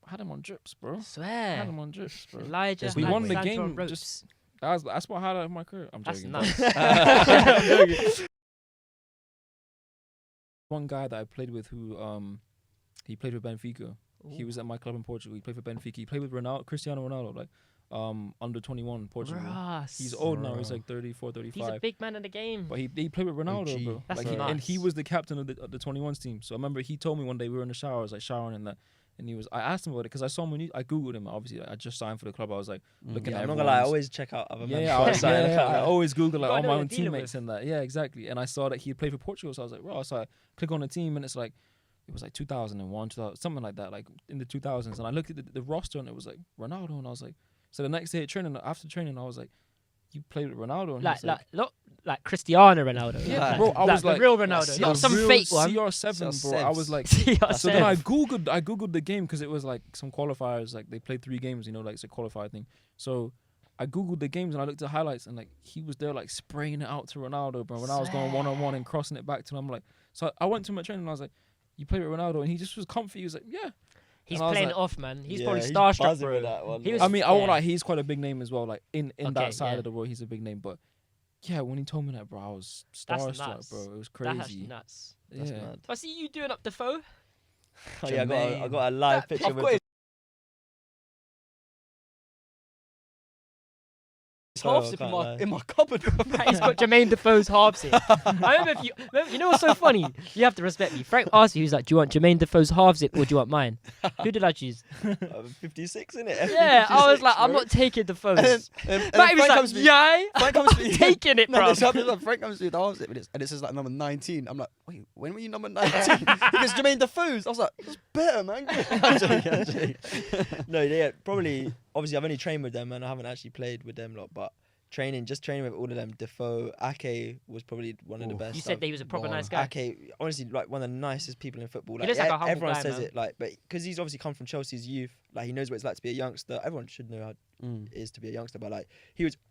I had him on drips, bro. I Swear. had him on drips, bro. Elijah. We had won the Sancho game on ropes. just- That's what highlight of my career. I'm That's joking. nice. I'm joking. One guy that I played with who he played with Benfica. He was at my club in Portugal. He played for Benfica. He played with Cristiano Ronaldo, like under 21 Portugal. Ross. He's old now. He's like 34, He's a 35. big man in the game. But he played with Ronaldo, OG. bro. That's Like and he nice. was the captain of the 21s team. So I remember he told me one day we were in the shower. I was like showering and that. And I asked him about it because I saw him I googled him. Obviously, I just signed for the club. I was like looking Yeah, at I'm not gonna lie. I everyone's- always check out other men. yeah, before I I, sign. I yeah, can't I lie. always Google like You all gotta know my what own you're dealing teammates and that. Yeah, exactly. And I saw that he played for Portugal, so I was like, wow. So I click on the team and it's like, it was like 2001, 2000, something like that, like in the 2000s. And I looked at the roster and it was like Ronaldo, and I was like, so the next day at training, after training, I was like, you played with Ronaldo, and Like, he was like, not like Cristiano Ronaldo. yeah, like- bro. I was the like, real Ronaldo, not some real fake one. CR7, bro. I was like. CR7. So then I googled the game because it was like some qualifiers, like they played 3 games, you know, like it's a qualifier thing. So I googled the games and I looked at highlights and like he was there like spraying it out to Ronaldo, bro. When I was going 1-on-1 and crossing it back to him, I'm like, so I went to my training and I was like, you play with Ronaldo, and he just was comfy. He was like, yeah. He's And I was playing like- off, man. He's Yeah, probably he's starstruck, buzzing bro. with that one, He man. was, I mean, I won't yeah. lie, he's quite a big name as well. Like in Okay, that side yeah. of the world, he's a big name. But yeah, when he told me that, bro, I was That's starstruck, nuts. bro. It was That's crazy. nuts. That's Yeah. mad. I see you doing up Defoe. Oh, yeah, I got a live picture I've with got his half zip in my cupboard. He's got Jermaine Defoe's half zip. I remember you know what's so funny? You have to respect me. Frank asked me, he was like, do you want Jermaine Defoe's half zip or do you want mine? Who did I choose? 56, innit? Yeah, I was 56, like, I'm bro. not taking Defoe's. And But he was Frank like, comes to me- yeah, Frank comes to I'm me. taking it, No, bro. this happens. Frank comes to me with the half zip and it says like number 19. I'm like, wait, when were you number 19? He goes, Jermaine Defoe's. I was like, that's better, man. I'm joking. No, yeah, probably. Obviously, I've only trained with them and I haven't actually played with them lot. But just training with all of them. Defoe, Ake was probably one of the best. You said that he was a proper nice guy. Ake, honestly, like one of the nicest people in football. He Like, looks like a humble everyone guy, says man. it, like, but because he's obviously come from Chelsea's youth, like he knows what it's like to be a youngster. Everyone should know how it is to be a youngster, but like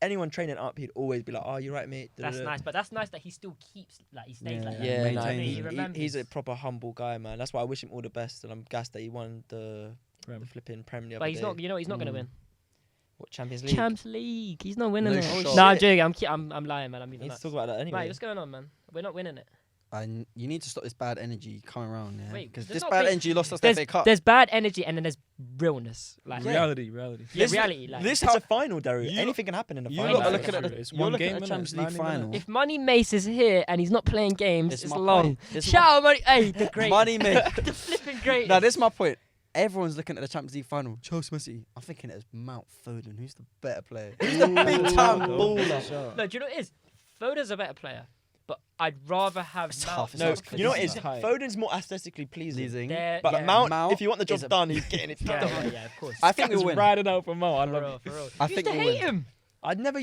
anyone training up, he'd always be like, "Oh, you're right, mate." That's nice, but that's nice that he still keeps, like, he stays like that. Yeah, You know nah, what I mean? maintains He it. remembers. he's a proper humble guy, man. That's why I wish him all the best, and I'm gassed that he won the flipping Prem the other But he's day. not, you know, he's not going to win. What, Champions League? Champs League. He's not winning No it. shot. Nah, I'm joking. I'm lying, man. I mean, We need to talk about that anyway. Right, what's going on, man? We're not winning it. And you need to stop this bad energy coming around, yeah? Wait, Because there's this not bad big- energy lost us the There's, FA Cup. there's bad energy and then there's realness. Like, Reality. yeah, This- reality. Like, this It's how a final, Daru. You Anything can happen in the you final. lot are That's looking at true. the, It's you're one looking game, at the innit? Champions It's League 90 minutes. final. if Money Mace is here and he's not playing games, This is it's my long. point. This is Shout out, Money. Hey, the great. Money Mace. The flipping great. Now, this is my point. Everyone's looking at the Champions League final. Chelsea, Messi. I'm thinking it's Mount Foden. Who's the better player? Who's the big time baller? No, do you know what it is? Foden's a better player, but I'd rather have It's Mount. tough, it's No, tough. you know what it is? It's tight. Foden's more aesthetically pleasing. Pleasing. But But Mount, Mount if you want the is job a- done, he's getting it Yeah, done. yeah, of course. I think we'll win. Riding out for Mo. I For love real, it. for real. I You think used to we'll hate win. him. I'd never.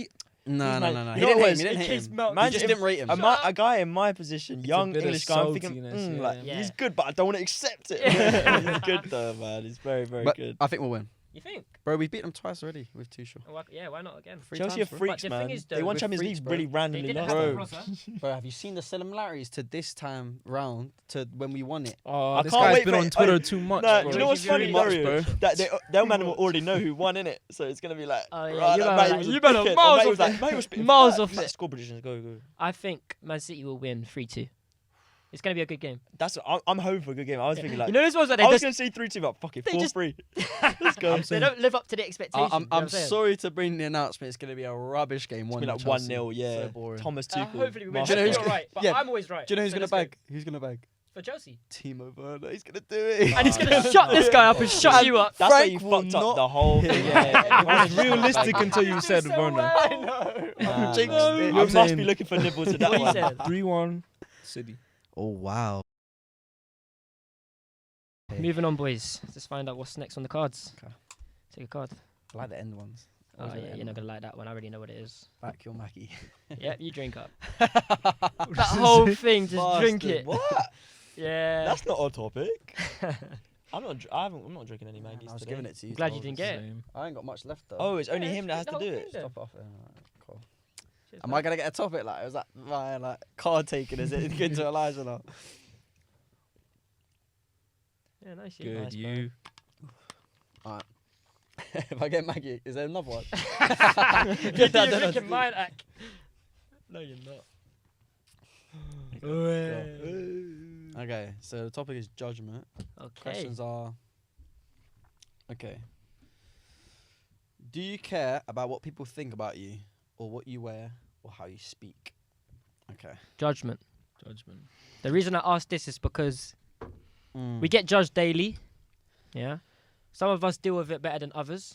No. You He know didn't what hate it him. was? He didn't hate Kids him. melt. You just didn't rate him. A guy in my position, It's a young bit of English guy, I'm thinking, saltiness, like, yeah. he's good, but I don't want to accept it. He's good though, man. He's very, very But good. I think we'll win. You think? Bro, we beat them twice already with Tuchel. Yeah, why not again? Three Chelsea are times, bro. freaks, But the man. thing is, They though, won we're Champions freaks, League bro. really They randomly didn't last have time. Bro. the crosser. Bro, have you seen the similarities to this time round to when we won it? Oh, I this can't guy's wait been for on it. Twitter Oi, too much. Nah, bro. do you know what's Too funny, much, Dario? bro. That their man will already know who won in it, so it's gonna be like, Oh, yeah, right, you that better mate was a you better dickhead. miles That mate off was like, it. mate was spitting Miles facts. off Like, it. Score predictions, go. I think Man City will win 3-2. It's gonna be a good game. I'm hoping for a good game. I was thinking like, You know, this was like I they was just gonna say 3-2, but fuck it, they just- 4-3. Let's go. they don't live up to the expectations. you know what I'm saying? sorry to bring the announcement. It's going to be a rubbish game. It's been like Chelsea. 1-0, yeah. So boring. Thomas Uh, Tuchel. hopefully we win. Mark- Do you know who's You're right, but yeah. I'm always right. Do you know who's So going to let's go. bag? Who's going to bag? For Chelsea? Timo Werner. He's going to do it. And he's gonna that's shut not- this guy up and shut you up. That's why Frank you will fucked up not- the whole thing. Yeah. It was realistic until you said Werner. I know. Nah, jinxed man. it. You I'm must saying- be looking for nibbles to that What you one. said? 3-1 City. Oh, wow. Moving on, boys. Let's find out what's next on the cards. Okay. Take a card. I like the end ones. Oh, Always like yeah, the you're end not ones. gonna like that one. I already know what it is. Back your Mackie. Yep, you drink up. That whole thing, just drink Bastard. it. What? Yeah. That's not our topic. I'm not drinking any Maggies I was today. giving it to you. Glad so you I didn't was- get it. Same. I ain't got much left though. Oh, it's only Yeah, him that has drink to the do whole it. thing then. Stop off it. Alright, cool. Cheers, Am man. I gonna get a topic? Like, was that my like card taking? Is it good to Elijah now? Yeah, nice. Good, Nice, you. If I get Maggie, is there another one? You're drinking mine, Ak. No, you're not. Okay, so the topic is judgment. Okay. Questions are. Okay. Do you care about what people think about you, or what you wear, or how you speak? Okay. Judgment. Judgment. The reason I asked this is because we get judged daily. Yeah. Some of us deal with it better than others.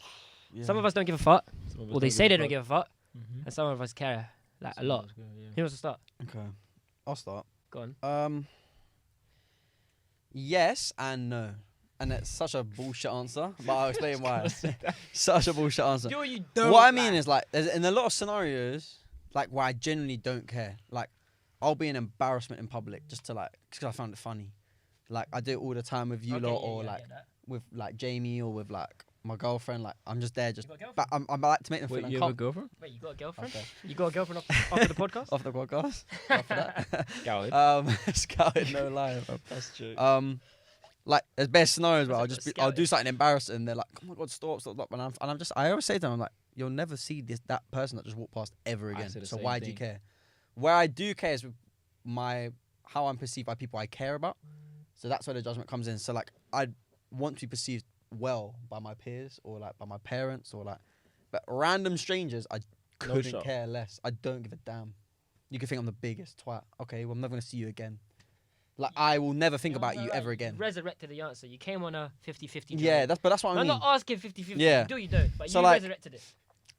Some of us don't give a fuck. Well, they say they don't give a fuck. Mm-hmm. And some of us care like a lot. Who wants to start? Okay. I'll start. Go on. Yes and no. And it's such a bullshit answer, but I'll explain why. Such a bullshit answer. Do what you don't. What I mean is like, there's in a lot of scenarios, like where I genuinely don't care. Like, I'll be an embarrassment in public just to like, because I found it funny. Like I do it all the time with you lot, or like with like Jamie, or with like my girlfriend. Like I'm just there, just. You got a But girlfriend? I'm like to make them Wait, feel you have a uncomfortable. girlfriend? Wait, you got a girlfriend? Okay. You got a girlfriend after the podcast? Off the podcast. After that. Scouted. Scouted, no lie. Bro. That's true. Like there's best scenarios where That's I'll like do scouting. something embarrassing, and they're like, "Oh my god, stop!" And I'm just, I always say to them, I'm like, "You'll never see that person that just walked past ever I again. say the So same why do you thing. care?" Where I do care is with how I'm perceived by people I care about. So that's where the judgment comes in. So like, I want to be perceived well by my peers, or like by my parents, or like, but random strangers, I couldn't shot. care less. I don't give a damn. You can think I'm the biggest twat. Okay, well I'm never gonna see you again. Like I will never think about you ever again. Resurrected the answer. You came on a 50-50 Yeah, journey. that's what I I'm mean. not asking 50-50. Yeah. You do, you don't. But So, you like, resurrected it.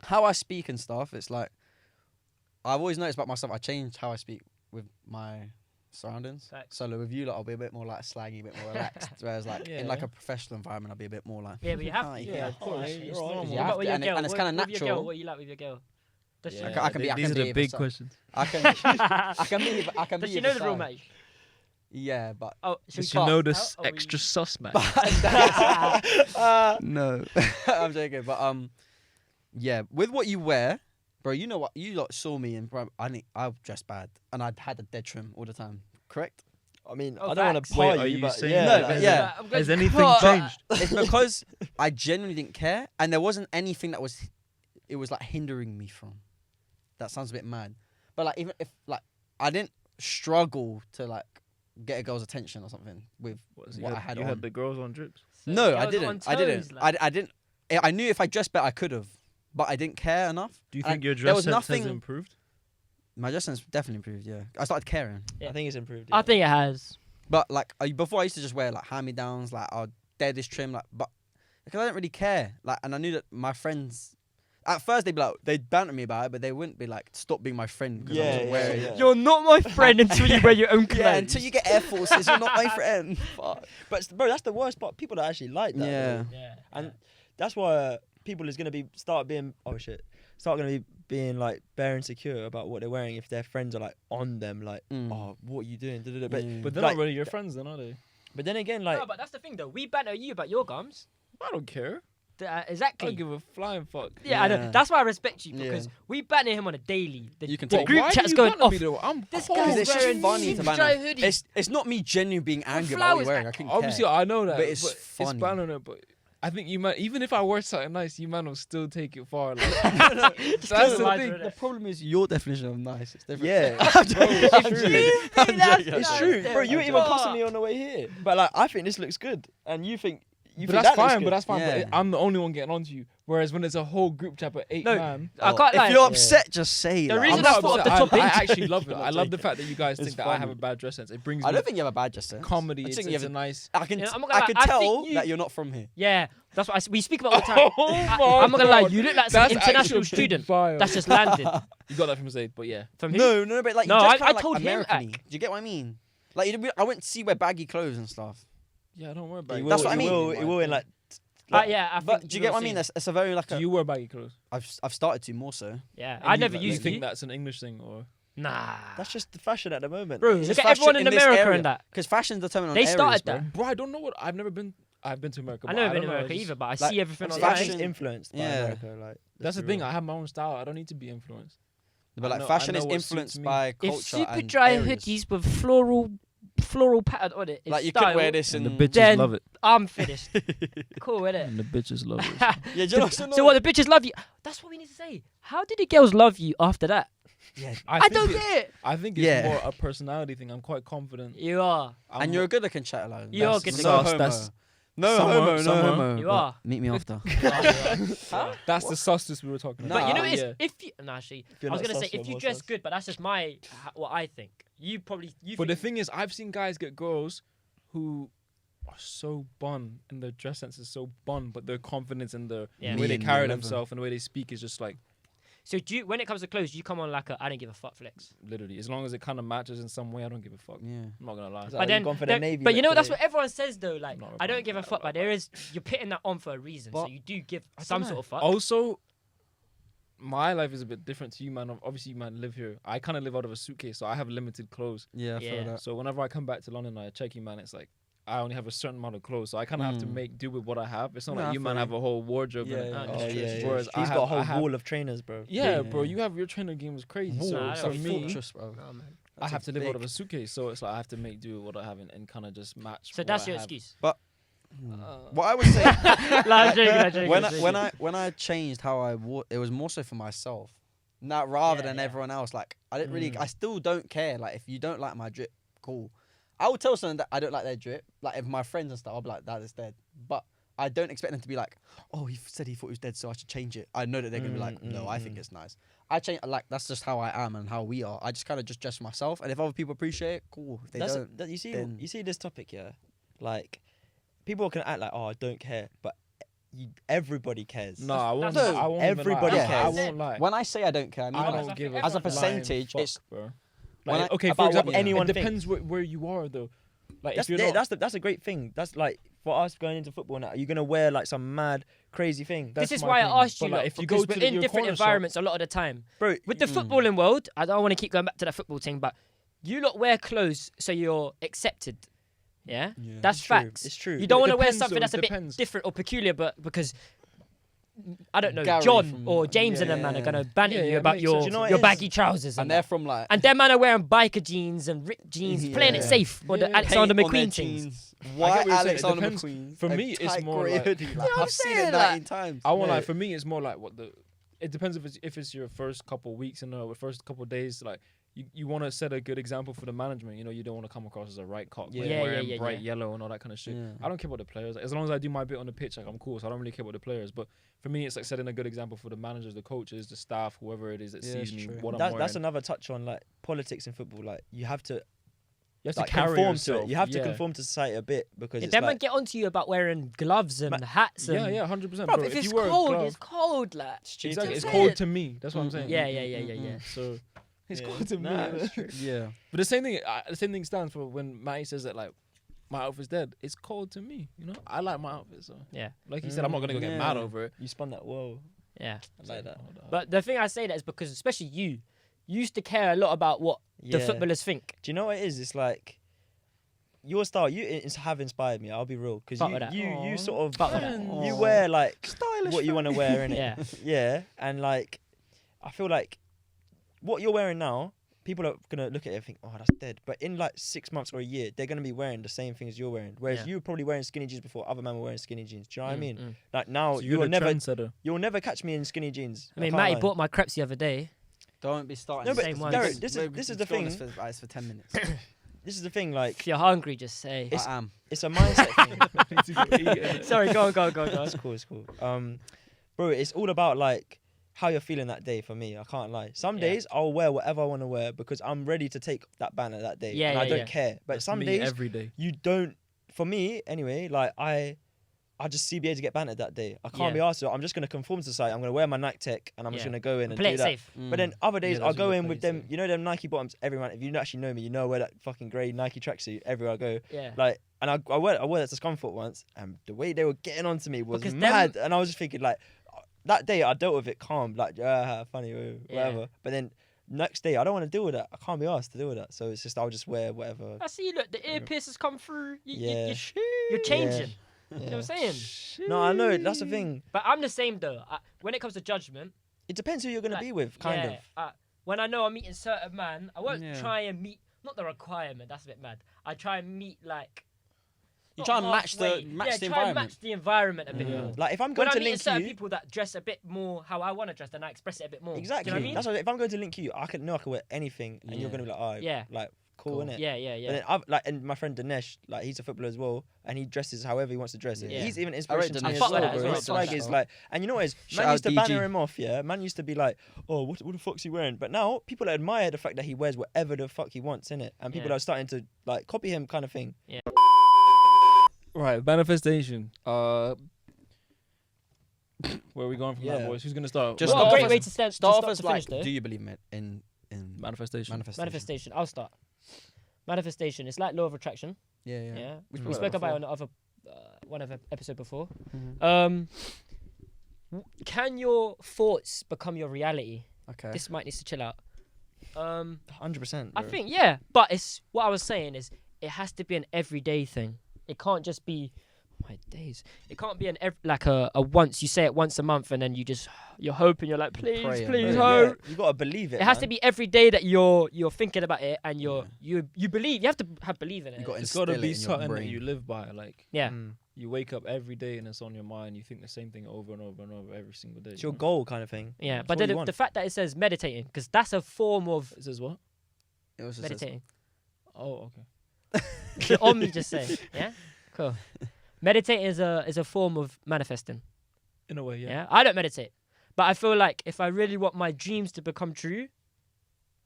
How I speak and stuff, it's like I've always noticed about myself. I changed how I speak with my surroundings. Facts. So like, with you, like, I'll be a bit more like slaggy, a bit more relaxed. Whereas like in like Yeah. a professional environment, I'll be a bit more like. Yeah, but you have "Ah, to. you Yeah, know, of course. It's It's normal. normal. You What have about with to, your and girl? it's kinda With your girl, natural. what you like with your girl? Does she, I can be. I These can are the be. big questions. I can. I can be. I can be. Does she know the real beside. match? Yeah, but. Oh, should we Does she start? know How this are we- extra sus man? No, I'm joking. But yeah, with what you wear, bro. You know what? You lot saw me and bro, I dressed bad, and I had a dead trim all the time. Correct? I mean, Oh, I don't want facts. to pie Wait, are you, you but saying yeah. No, that? but Has- yeah. I'm glad Has you anything can't. changed? It's because I genuinely didn't care, and there wasn't anything that was, it was like hindering me from. That sounds a bit mad, but like even if like I didn't struggle to like get a girl's attention or something with what I had you on. had the girls on drips. So No, girls I are didn't. on I didn't. toes, like. I didn't. I knew if I dressed better, I could have, but I didn't care enough. Do you And think your there dress was sense has nothing- improved? My dress sense definitely improved. Yeah, I started caring. I think it's improved. I think it has. But like before, I used to just wear like hand-me-downs, like I'd dare this trim, like, but because I didn't really care, like, and I knew that my friends, at first they'd banter me about it, but they wouldn't be like, stop being my friend because I Yeah, wasn't yeah, wearing. yeah. You're not my friend until you wear your own clothes. Yeah, until you get Air Forces, you're not my friend. Fuck. But bro, that's the worst part. People that actually like that. Yeah. though. And that's why people is gonna start being start gonna be being like bare insecure about what they're wearing if their friends are like on them, like, oh, what are you doing? Da, da, da. But they're like, not really your friends, then, are they? But then again, like, No, but that's the thing though. We banter you about your gums. I don't care. I Exactly. don't give a flying fuck. Yeah, I know. Yeah. That's why I respect you, because Yeah. we banter him on a daily. You can the take- group Why do chat's you going banter off. me though? I'm This cold. guy's Because it's just wearing funny to dry banter. hoodie. It's not me genuinely being angry about what flowers you're wearing. I at- couldn't Obviously, care. I know that, But it's funny. It's banter, but I think you might, even if I wear something nice, you man will still take it far. Like, Just that's the imagine thing. it. The problem is your definition of nice. It's different. yeah, I'm joking. I'm You joking. think I'm that's joking. it's nice, true, then? bro. You were even Fuck. cussing me on the way here, but like, I think this looks good, and you think you but think that's that looks fine. good. But that's fine. Yeah. But I'm the only one getting onto you. Whereas when it's a whole group chat of 8 No, man, I can't If lie. you're upset, just say. The like, reason I'm I not thought of the upset. topic- I actually love it. I'm not I love the joking. fact that you guys It's think that I have funny. a bad dress sense. It brings I me don't think you have a bad dress sense. comedy. I It's, think you it's a have- nice. I can. Yeah, I'm not I gonna can lie, I tell think you- that you're not from here. Yeah, that's what we speak about all the time. Oh I'm not gonna lie, my you look like some That's international actually student fire. that's just landed You got that from Zaid, but yeah. from who? No, but like No, you just I kinda, like, told him, American-y. like- Do you get what I mean? Like I went to see wear baggy clothes and stuff. Yeah, I don't wear He baggy. will- That's what I he mean. will- He will in like. Yeah, I But think do you will get what I see. mean? It's a very like Do a. you wear baggy clothes? I've started to more so. Yeah, And I you- never you used think to. that's an English thing, or Nah. That's just the fashion at the moment. Bro, It's look just at everyone fashion in in this America area. and that. Because fashion's determined on They areas, started bro. that. bro, I don't know what. I've been to America. I but never I been don't to know, America just- either, but I like, see everything it's online. fashion- Fashion's influenced by Yeah. America. Like, That's the be thing. real. I have my own style. I don't need to be influenced. But I like know- fashion I is know what suits influenced me. by If culture super and dry areas. hoodies with floral pattern on it, is Like you style, could wear this And and the bitches Then- love it. I'm finished. Cool, innit? And the bitches love it. Yeah, do you know what's So annoying? what, the bitches love you? That's what we need to say. How did the girls love you after that? Yeah, I think don't it- get it. I think it's Yeah. more a personality thing. I'm quite confident. You are. And you're a good looking chat alone. You are That's good no looking. homo. That's- No Somewhere- homo, no somewhere. homo. You but are. Meet me after. That's the sauces we were talking Nah, But about. you know, it's yeah. if you. No, actually, If you're I was not gonna say sus, you're if you more dress sus. good, but that's just what I think. You probably you. But the think, thing is, I've seen guys get girls who are so bun, and their dress sense is so bun, but their confidence and the Yeah. way they Me carry and themselves and the way they speak is just like so do you, when it comes to clothes, you come on like I don't give a fuck flex. literally. As long as it kind of matches in some way, I don't give a fuck. Yeah. I'm not gonna lie. Is that But how you then, gone for the Navy but you look know that's today? what everyone says though. Like Not I don't replying. give a fuck, but there is you're putting that on for a reason. So But- you do give I some dunno. sort of fuck. Also, my life is a bit different to you, man. Obviously, you man live here. I kind of live out of a suitcase, so I have limited clothes. Yeah, I Yeah. feel that. So whenever I come back to London, I check you, man. It's like I only have a certain amount of clothes, so I kind of have to make do with what I have. It's not Nah, like you I man feel have a whole wardrobe. Yeah, and yeah, Oh, oh, it's yeah, true. yeah. Whereas He's I got a have- whole wall of trainers, bro. Yeah, bro, you have your trainer game is crazy. Wall. So Nah, for that's a me, fortress, bro. Oh, man. I have to live out of big- a suitcase, so it's like I have to make do with what I have and kind of just match. So what that's I your have. excuse. What I would say I'm joking. when I changed how I wore, it was more so for myself, not rather Yeah, than yeah. everyone else. Like I didn't really, I still don't care. Like if you don't like my drip, cool. I will tell someone that I don't like their drip. Like if my friends and stuff, I'll be like, that is dead. But I don't expect them to be like, oh, he said he thought he was dead, so I should change it. I know that they're gonna be like, no, I think it's nice. I change, like that's just how I am and how we are. I just kind of just dress myself, and if other people appreciate it, cool. If they That's don't, you see, then- you see this topic, yeah. Like, people can act like, oh, I don't care, but everybody cares. No, I won't. That's- I won't Everybody even lie. cares. I won't lie. when I say I don't care, I mean I like, don't give As a flying percentage, fuck, it's- bro. when Like, I- okay, about for what example, anyone it depends where you are though. Like That's if you're not, that's a great thing. That's like for us going into football now. You're gonna wear like some mad crazy thing, This is my why thing. I asked you, But, like, lot, if you because go to we're in your different corner shop- environments a lot of the time. bro. With the footballing world, I don't want to keep going back to that football thing, but you lot wear clothes so you're accepted. Yeah, that's It's true. facts. It's true. You don't It want to wear depends, something though, that's a it bit depends. different or peculiar, but because I don't know, Gary John from- or James and them man are Yeah. gonna banter Yeah, you yeah, about makes your sense. Do you know what your it is? baggy trousers and and they're that. from like. And them man are wearing biker jeans and ripped jeans, playing it Yeah. safe or the Yeah. Alexander paint on their McQueen things. jeans. I Why get what you're saying, it Alexander depends. McQueen? For A me, it's tight more grey like- hoodie. know Like, what I'm I've seen saying? it 19 times. I won't lie. Mate. For me, it's more like what the. It depends if it's your first couple weeks and the first couple days. Like you want to set a good example for the management. You know, you don't want to come across as a right cock. Yeah. like, Yeah, wearing yeah, bright yeah. yellow and all that kind of shit. Yeah. I don't care about the players. As long as I do my bit on the pitch, like I'm cool. So I don't really care about the players. But for me, it's like setting a good example for the managers, the coaches, the staff, whoever it is that Yeah, sees it's me. true. What I'm That's wearing. another touch on like politics in football. Like you have to You have like to carry conform yourself. to it. You have to yeah. conform to society a bit because it's Them man like get onto you about wearing gloves and hats and. Yeah, yeah, 100%. Bro, Bro, if it's you wear a cold, glove- it's cold, lad. exactly, it's That's cold it. to me. That's what I'm saying. Yeah, yeah, yeah, yeah, yeah. So it's Yeah. cold to Nah, me. it's true. Yeah. But the same thing stands for when Matty says that like my outfit's dead. It's cold to me. You know, I like my outfit. So Yeah. like you said, I'm not gonna go get mad Yeah. over it. you spun that. Whoa. Yeah. I like that. But the thing I say that is because especially you used to care a lot about what the Yeah. footballers think. Do you know what it is? It's like your style. Have inspired me. I'll be real, because Fuck with that. you sort of Fuck with that. you wear like Stylish what you want to wear in it. Yeah. Yeah, and like I feel like what you're wearing now, people are gonna look at it and think, oh, that's dead. But in like 6 months or a year, they're gonna be wearing the same things you're wearing. Whereas Yeah. you were probably wearing skinny jeans before other men were wearing skinny jeans. Do you know what I mean? Mm. Like now, So you're the trendsetter. you'll never catch me in skinny jeans. I mean, can't Matty lie. bought my crepes the other day. Don't be starting. No, but Same one. Derek, this is the thing. It's for 10 minutes. This is the thing. Like If you're hungry, just say. I am. it's a mindset thing. Sorry, go on. It's cool. It's cool. Bro, it's all about like how you're feeling that day. For me, I can't lie. Some Yeah. days I'll wear whatever I want to wear because I'm ready to take that banner that day. Yeah, and I yeah, don't yeah. care. But That's some me days every day. you don't. For me, anyway, like I just CBA to get bantered that day. I can't Yeah. be asked. So I'm just gonna conform to society. I'm gonna wear my Nike Tech and I'm just Yeah. gonna go in and Play do it that. safe. But then other days Yeah, I'll that's go what in you with play them. safe. You know them Nike bottoms. Everyone, if you actually know me, you know I wear that fucking grey Nike tracksuit everywhere I go. Yeah. Like, and I wore that to Scunthorpe once, and the way they were getting on to me was Because them- mad. And I was just thinking, like, that day I dealt with it calm, like, funny, Yeah. whatever. But then next day I don't want to deal with that. I can't be asked to deal with that. So it's just I'll just wear whatever. I see. Look, the ear piercers come through. Yeah. You're changing. Yeah. You know what I'm saying? No, I know that's the thing. But I'm the same though. When it comes to judgment, It depends who you're gonna Like, be with, kind of. When I know I'm meeting certain man, I won't Yeah. try and meet. Not the requirement. That's a bit mad. I try and meet like. You not try and match the- halfway. match yeah, the try and environment. match the environment a bit Yeah. more. Like if I'm When going I'm to meeting link certain you, people that dress a bit more how I want to dress, then I express it a bit more. exactly. Do you know what I mean? That's what, if I'm going to link you, I can wear anything, and you're Yeah. gonna be like, oh, Yeah. like cool, innit? Yeah, yeah, But yeah. then I've like, and my friend Dinesh, like he's a footballer as well, and he dresses however he wants to dress. Yeah. He's even I inspiration rate to me Dinesh as fuck with well, that as bro. well, His swag Dinesh. is like, and you know what? Is Shout man out used to DG. banner him off, yeah. Man used to be like, oh, what the fuck's he wearing? But now people admire the fact that he wears whatever the fuck he wants, innit? And people Yeah. are starting to like copy him, kind of thing. Right, manifestation. Where are we going from Yeah. that, boys? Who's gonna start? Just What a start great off way as- to start. Start off to as finish, like, though. do you believe in manifestation. Manifestation. I'll start. Manifestation. It's like law of attraction. Yeah, yeah. Yeah. We We spoke about it on the other one of episode before. Mhm. Can your thoughts become your reality? Okay. This might need to chill out. 100%. I think yeah, but it's what I was saying is it has to be an everyday thing. It can't just be my days. It can't be like a once you say it once a month and then you're hoping you're like please Praying, please right? hope. you gotta believe it. It has man. to be every day that you're thinking about it and you believe. You have to have belief in it. You got It's gotta instill it be in your something that brain. you live by. Like yeah. Mm. you wake up every day and it's on your mind. You think the same thing over and over and over every single day. It's you your know? goal, kind of thing. Yeah, It's but what you the want. fact that it says meditating, because that's a form of It says what? It also says- meditating. Oh, okay. The Omni just say, yeah, cool. Meditating is a form of manifesting. In a way, Yeah. yeah. I don't meditate, but I feel like if I really want my dreams to become true,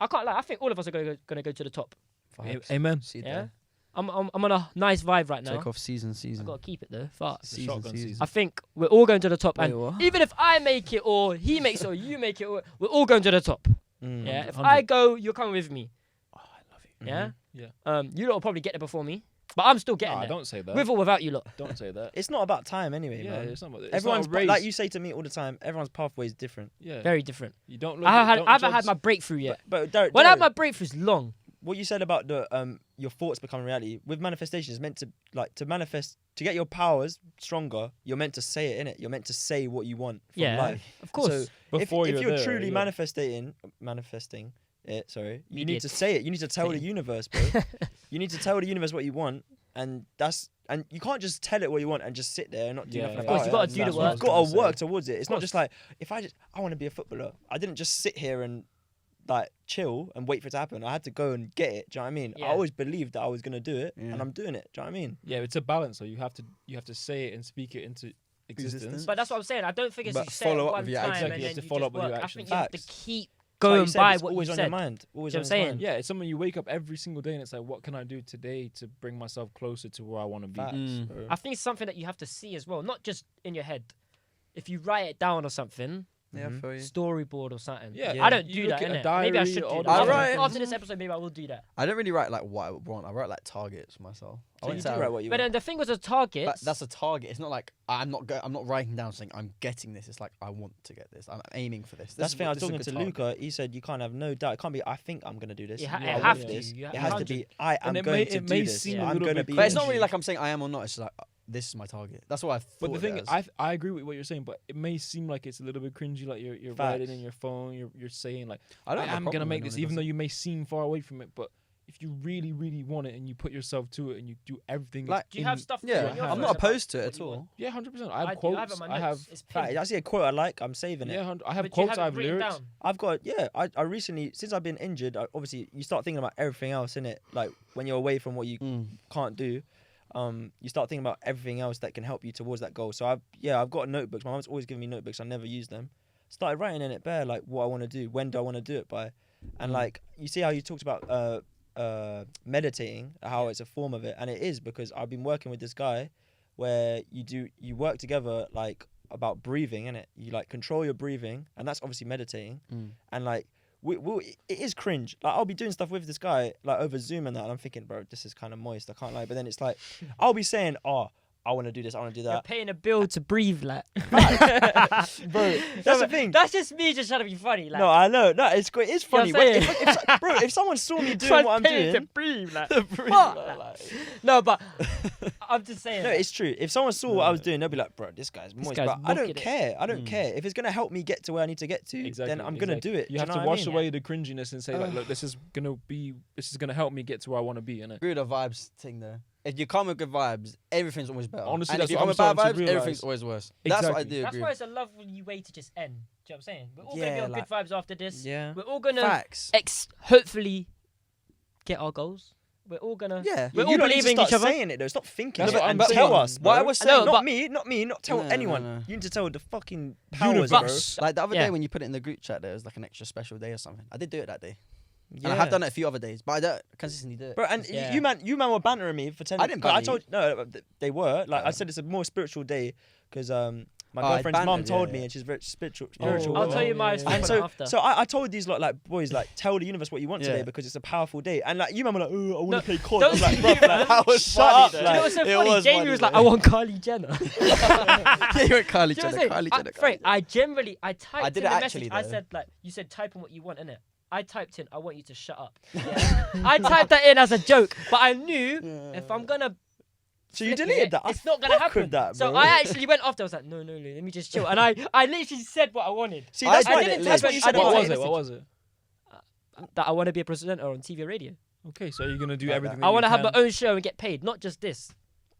I can't. Like, I think all of us are gonna go to the top. Vibes. Amen. See Yeah. there. I'm on a nice vibe right now. Take off season. I gotta keep it though. Fuck. It's a shotgun season. I think we're all going to the top, Wait, and what? even if I make it or he makes it or you make it, we're all going to the top. Mm. Yeah. If 100. I go, you're coming with me. Oh, I love you. Yeah. Yeah. You lot will probably get there before me, but I'm still getting Nah, there. don't say that. With or without you lot. Don't say that. It's not about time anyway, Yeah, man. it's not. It's Everyone's not a race. like you say to me all the time. Everyone's pathway is different. Yeah. Very different. You don't look. I don't haven't had judge- my breakthrough yet. But Derek, When I have Derek, my breakthroughs long. what you said about the your thoughts becoming reality with manifestation is meant to to manifest to get your powers stronger. You're meant to say it, innit? You're meant to say what you want from Yeah, life. of course. So Before if you're there, truly yeah. manifesting it, sorry, you You need did. to say it. You need to tell the universe, bro. You need to tell the universe what you want, and you can't just tell it what you want and just sit there and not do Yeah, nothing yeah. about Of course, it. you gotta That's do the what I work. was You've got gonna to say. work towards it. It's not course. just like if I want to be a footballer. I didn't just sit here and like chill and wait for it to happen. I had to go and get it. Do you know what I mean? Yeah. I always believed that I was gonna do it, Yeah. and I'm doing it. Do you know what I mean? Yeah, it's a balance. So you have to say it and speak it into existence. Existence. But that's what I'm saying. I don't think it's But you say it follow up one with your time actions. and You have then to you follow just up with your work. I actions. think you have to Facts. keep Like going you said, by it's what always you on said. your mind. Always Do you on know what I'm his saying? mind. Yeah, it's something you wake up every single day and it's like, what can I do today to bring myself closer to where I want to be? Facts, Mm. bro. I think it's something that you have to see as well, not just in your head. If you write it down or something, Yeah, Mhm. I feel you. storyboard or something. Yeah, I don't you do look that. at a Innit? Maybe I diary should do or that. the After, Alright. after this episode, maybe I will do that. I don't really write like what I would want. I write like targets for myself. I So you wouldn't do say I- write what you But want. then the thing with the targets, But that's a target. It's not like I'm not writing down saying I'm getting this. It's like I want to get this. I'm aiming for this. That's the thing. I was this is a talking good to target. Luca. He said you can't have no doubt. It can't be. I think I'm gonna do this. It I have want to. this. You It have has to. to be. I am And it going may- to it may do this. seem a I'm little gonna bit be. But it's not in really G. like I'm saying I am or not. It's just like this is my target. That's what I thought. But the thing it is, as. I agree with what you're saying, but it may seem like it's a little bit cringy, like you're Facts. writing in your phone, you're saying like I don't I have a am problem gonna when make no this, one even does though it. you may seem far away from it. But if you really, really want it and you put yourself to it and you do everything, Like, do you have stuff? Yeah, in your I'm phone not about opposed to it what at you all. want? yeah, 100%. I I have do. I have quotes. it on my I have notes. It's Fact, pinned. I see a quote I like. I'm saving it. I have But you quotes. I have it written lyrics. down. I've got I recently, since I've been injured, obviously you start thinking about everything else in it. Like when you're away from what you can't do, you start thinking about everything else that can help you towards that goal. So I've got notebooks. My mom's always given me notebooks. I never use them. Started writing in it bare like what I want to do, when do I want to do it by, and like you see how you talked about meditating, how it's a form of it, and it is because I've been working with this guy where you work together like about breathing, innit? You like control your breathing, and that's obviously meditating. And like it is cringe. Like I'll be doing stuff with this guy like over Zoom and that, and I'm thinking, bro, this is kind of moist. I can't lie. But then it's like I'll be saying, oh, I want to do this. I want to do You're that. paying a bill to breathe, like. Bro, that's the thing. That's just me just trying to be funny, like. No, I know. No, it's great. It's You know funny. what I'm Bro, if someone saw me doing Man's what I'm paying to doing, breathe, like. breathe, Fuck, like- like. No, but I'm just saying. no, like, it's true. If someone saw what I was doing, they'll be like, bro, this guy's moist. guy's But I don't mocking it. care. I don't care. If it's gonna help me get to where I need to get to, Exactly. then I'm gonna do it. You Do have know to what I wash mean? away the cringiness and say like, look, this is gonna help me get to where I want to be, innit? Agree with the vibes thing there. If you come with good vibes, everything's always better. Honestly, and that's if you what come I'm with bad starting to vibes, realise. everything's always worse. That's what I Exactly. do That's agree. why it's a lovely way to just end. Do you know what I'm saying? We're all Yeah, gonna be on like- good vibes after this. Yeah. We're all gonna Facts. hopefully get our goals. We're all gonna. Yeah. We're You all don't need to believing start each other. saying it though. Stop thinking. That's it what I'm and saying. tell us. What I bro. was I know, saying, but- not me. Not tell No, anyone. no. You need to tell the fucking powers, Universe. bro. like the other Yeah. day when you put it in the group chat, there was like an extra special day or something. I did do it that day, Yeah. and I have done it a few other days, but I don't consistently do it. Bro, and Yeah. you man were bantering me for 10. I didn't I banter told no, they were like I Oh. said it's a more spiritual day because my Oh, I girlfriend's mum bantered, told yeah, me yeah. and she's very spiritual. I'll tell you my yeah, story And so, after. so I told these like boys like tell the universe what you want Yeah. today because it's a powerful day. And like you man were like, oh, I want No, to play COD. don't I was like, you, bro, man. That was shut funny, up. though. Do you know Like, what's so It funny? was Jamie funny, was like, though. I want Kylie Jenner. Yeah, you went Kylie Do you know what I'm Jenner, saying? Kylie Jenner. Frank, Kylie Jenner. I typed did in it the actually, message. I though. said like, you said type in what you want, innit? I typed in, I want you to shut up. Yeah. I typed that in as a joke, but I knew if I'm gonna. So you flick deleted it, that? I It's not gonna fuck happen. with that, So bro. I actually went after. I was like, no, let me just chill. And I literally said what I wanted. See, that's I why. didn't That's type what you it. said. I What didn't was type it? What was it? That I want to be a presenter on TV or radio. Okay, so you're gonna do Like everything. that. I want to have my own show and get paid, not just this.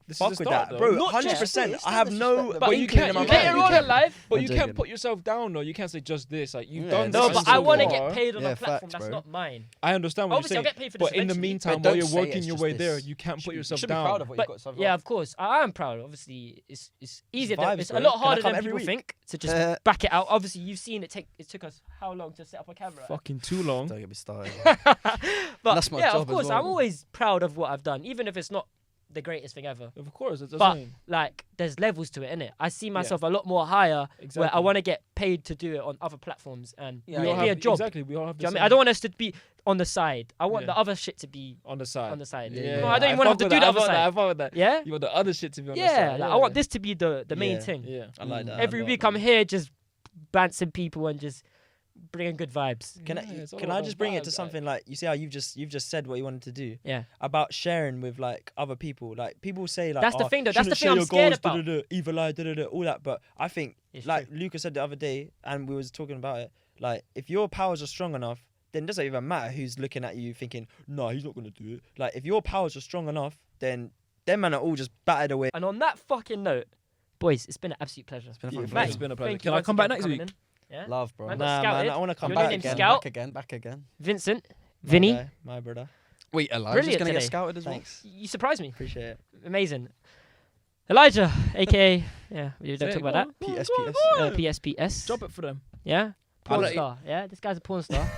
This Fuck is the with start, that, though. bro. Not 100%. just- I have it's no. disrespect, But you inkling can't- in my you Later can't- mind. on in life. But I'm you joking. can't put yourself down though. You can't say just this. Like you've Yeah, done. that's No, this but so I want to far. get paid on Yeah, a platform facts, that's bro. not mine. I understand what Obviously, you're I'll saying. get paid for this But in the eventually. meantime, But while don't you're say working it's your just way there, this. you can't put You yourself should be down. proud of what you But got yourself yeah, off. of course, I am proud. Obviously, it's easier. vibes, It's a bro. lot Can I harder come than every people week? think to just back it out. Obviously, you've seen it took us how long to set up a camera. Fucking too long. Don't get me started. But That's my yeah, job of as course, well. I'm always proud of what I've done, even if it's not the greatest thing ever. Of course, it's the But same. like, there's levels to it, innit? I see myself a lot more higher, where I Exactly. want to get paid to do it on other platforms and Yeah, We all it be a have- job. Exactly, we all have. Do you know the what I mean? I same don't want us to be on the side. I want Yeah. the other shit to be on the side. on the side. Yeah, No, I don't even want to have to do the other I side. fuck with that. Yeah? You want the other shit to be on the Yeah, side. like, I want this to be the main Yeah. thing. Yeah. I like that. Every love week that. I'm here just bouncing people and just bringing good vibes. Can Yeah, it's all I about just bring it vibes, to like- something like you see how you've just said what you wanted to do Yeah. about sharing with like other people. Like people say like That's the "Oh, thing, though. That's the shouldn't thing share I'm your scared goals, about. Evil eye, all that. But I think It's like true. Luca said the other day, and we was talking about it. Like if your powers are strong enough, then it doesn't even matter who's looking at you thinking, no, he's not gonna do it. Like if your powers are strong enough, then them man are all just battered away. And on that fucking note, boys, it's been an absolute pleasure. It's been a fun Beautiful. pleasure. It's been a pleasure. Thank Can you I once come back again for next coming week? in. Yeah. Love, bro. Man got Nah, scouted. man, I want to come Your back name's again. Scout. Back again. Vincent, My Vinny, guy, my brother. Wait, Elijah's Brilliant gonna get today. scouted as well. Thanks, you surprised me. appreciate it. Amazing. Elijah, aka we don't Say talk it, about go that. on, go on, PSPS. go on, go on. PSPS. Drop it for them. Yeah. I'll Porn let you- star. Yeah, this guy's a porn star.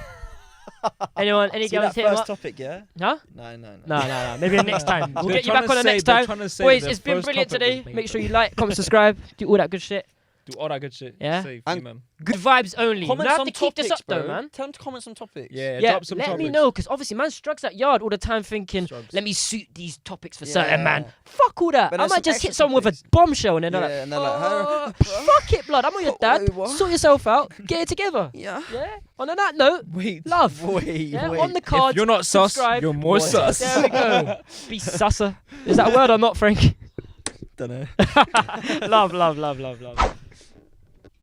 Anyone? Any See girls that hit him first up? topic, yeah? Huh? No. No. Maybe next time. We'll They're get you trying back to on the say- next they're time. trying to say Boys, their it's been first brilliant topic was today. made Make sure for you like, comment, subscribe, do all that good shit. Do all that good shit. Yeah. Safe, And- man. Good vibes only. You Comments have on to keep this up topics, though, bro. man. Tell them to comment some topics. Yeah, Yeah, drop some let me topics. know, because obviously man struggles at yard all the time thinking, Strugs. let me suit these topics for Yeah. certain man. Fuck all that. But I there's might some just hit extra someone with a topics. bombshell and then Yeah, they're like, and they're like, fuck it, blood. I'm not your dad. Wait, what? Sort yourself out. Get it together. Yeah. Yeah. On that note, Wait. love. Wait, Yeah, wait. on the card. If you're not sus, subscribe. you're more Boy. sus. There we go. Be susser. Is that a word or not, Frank? Dunno. Love.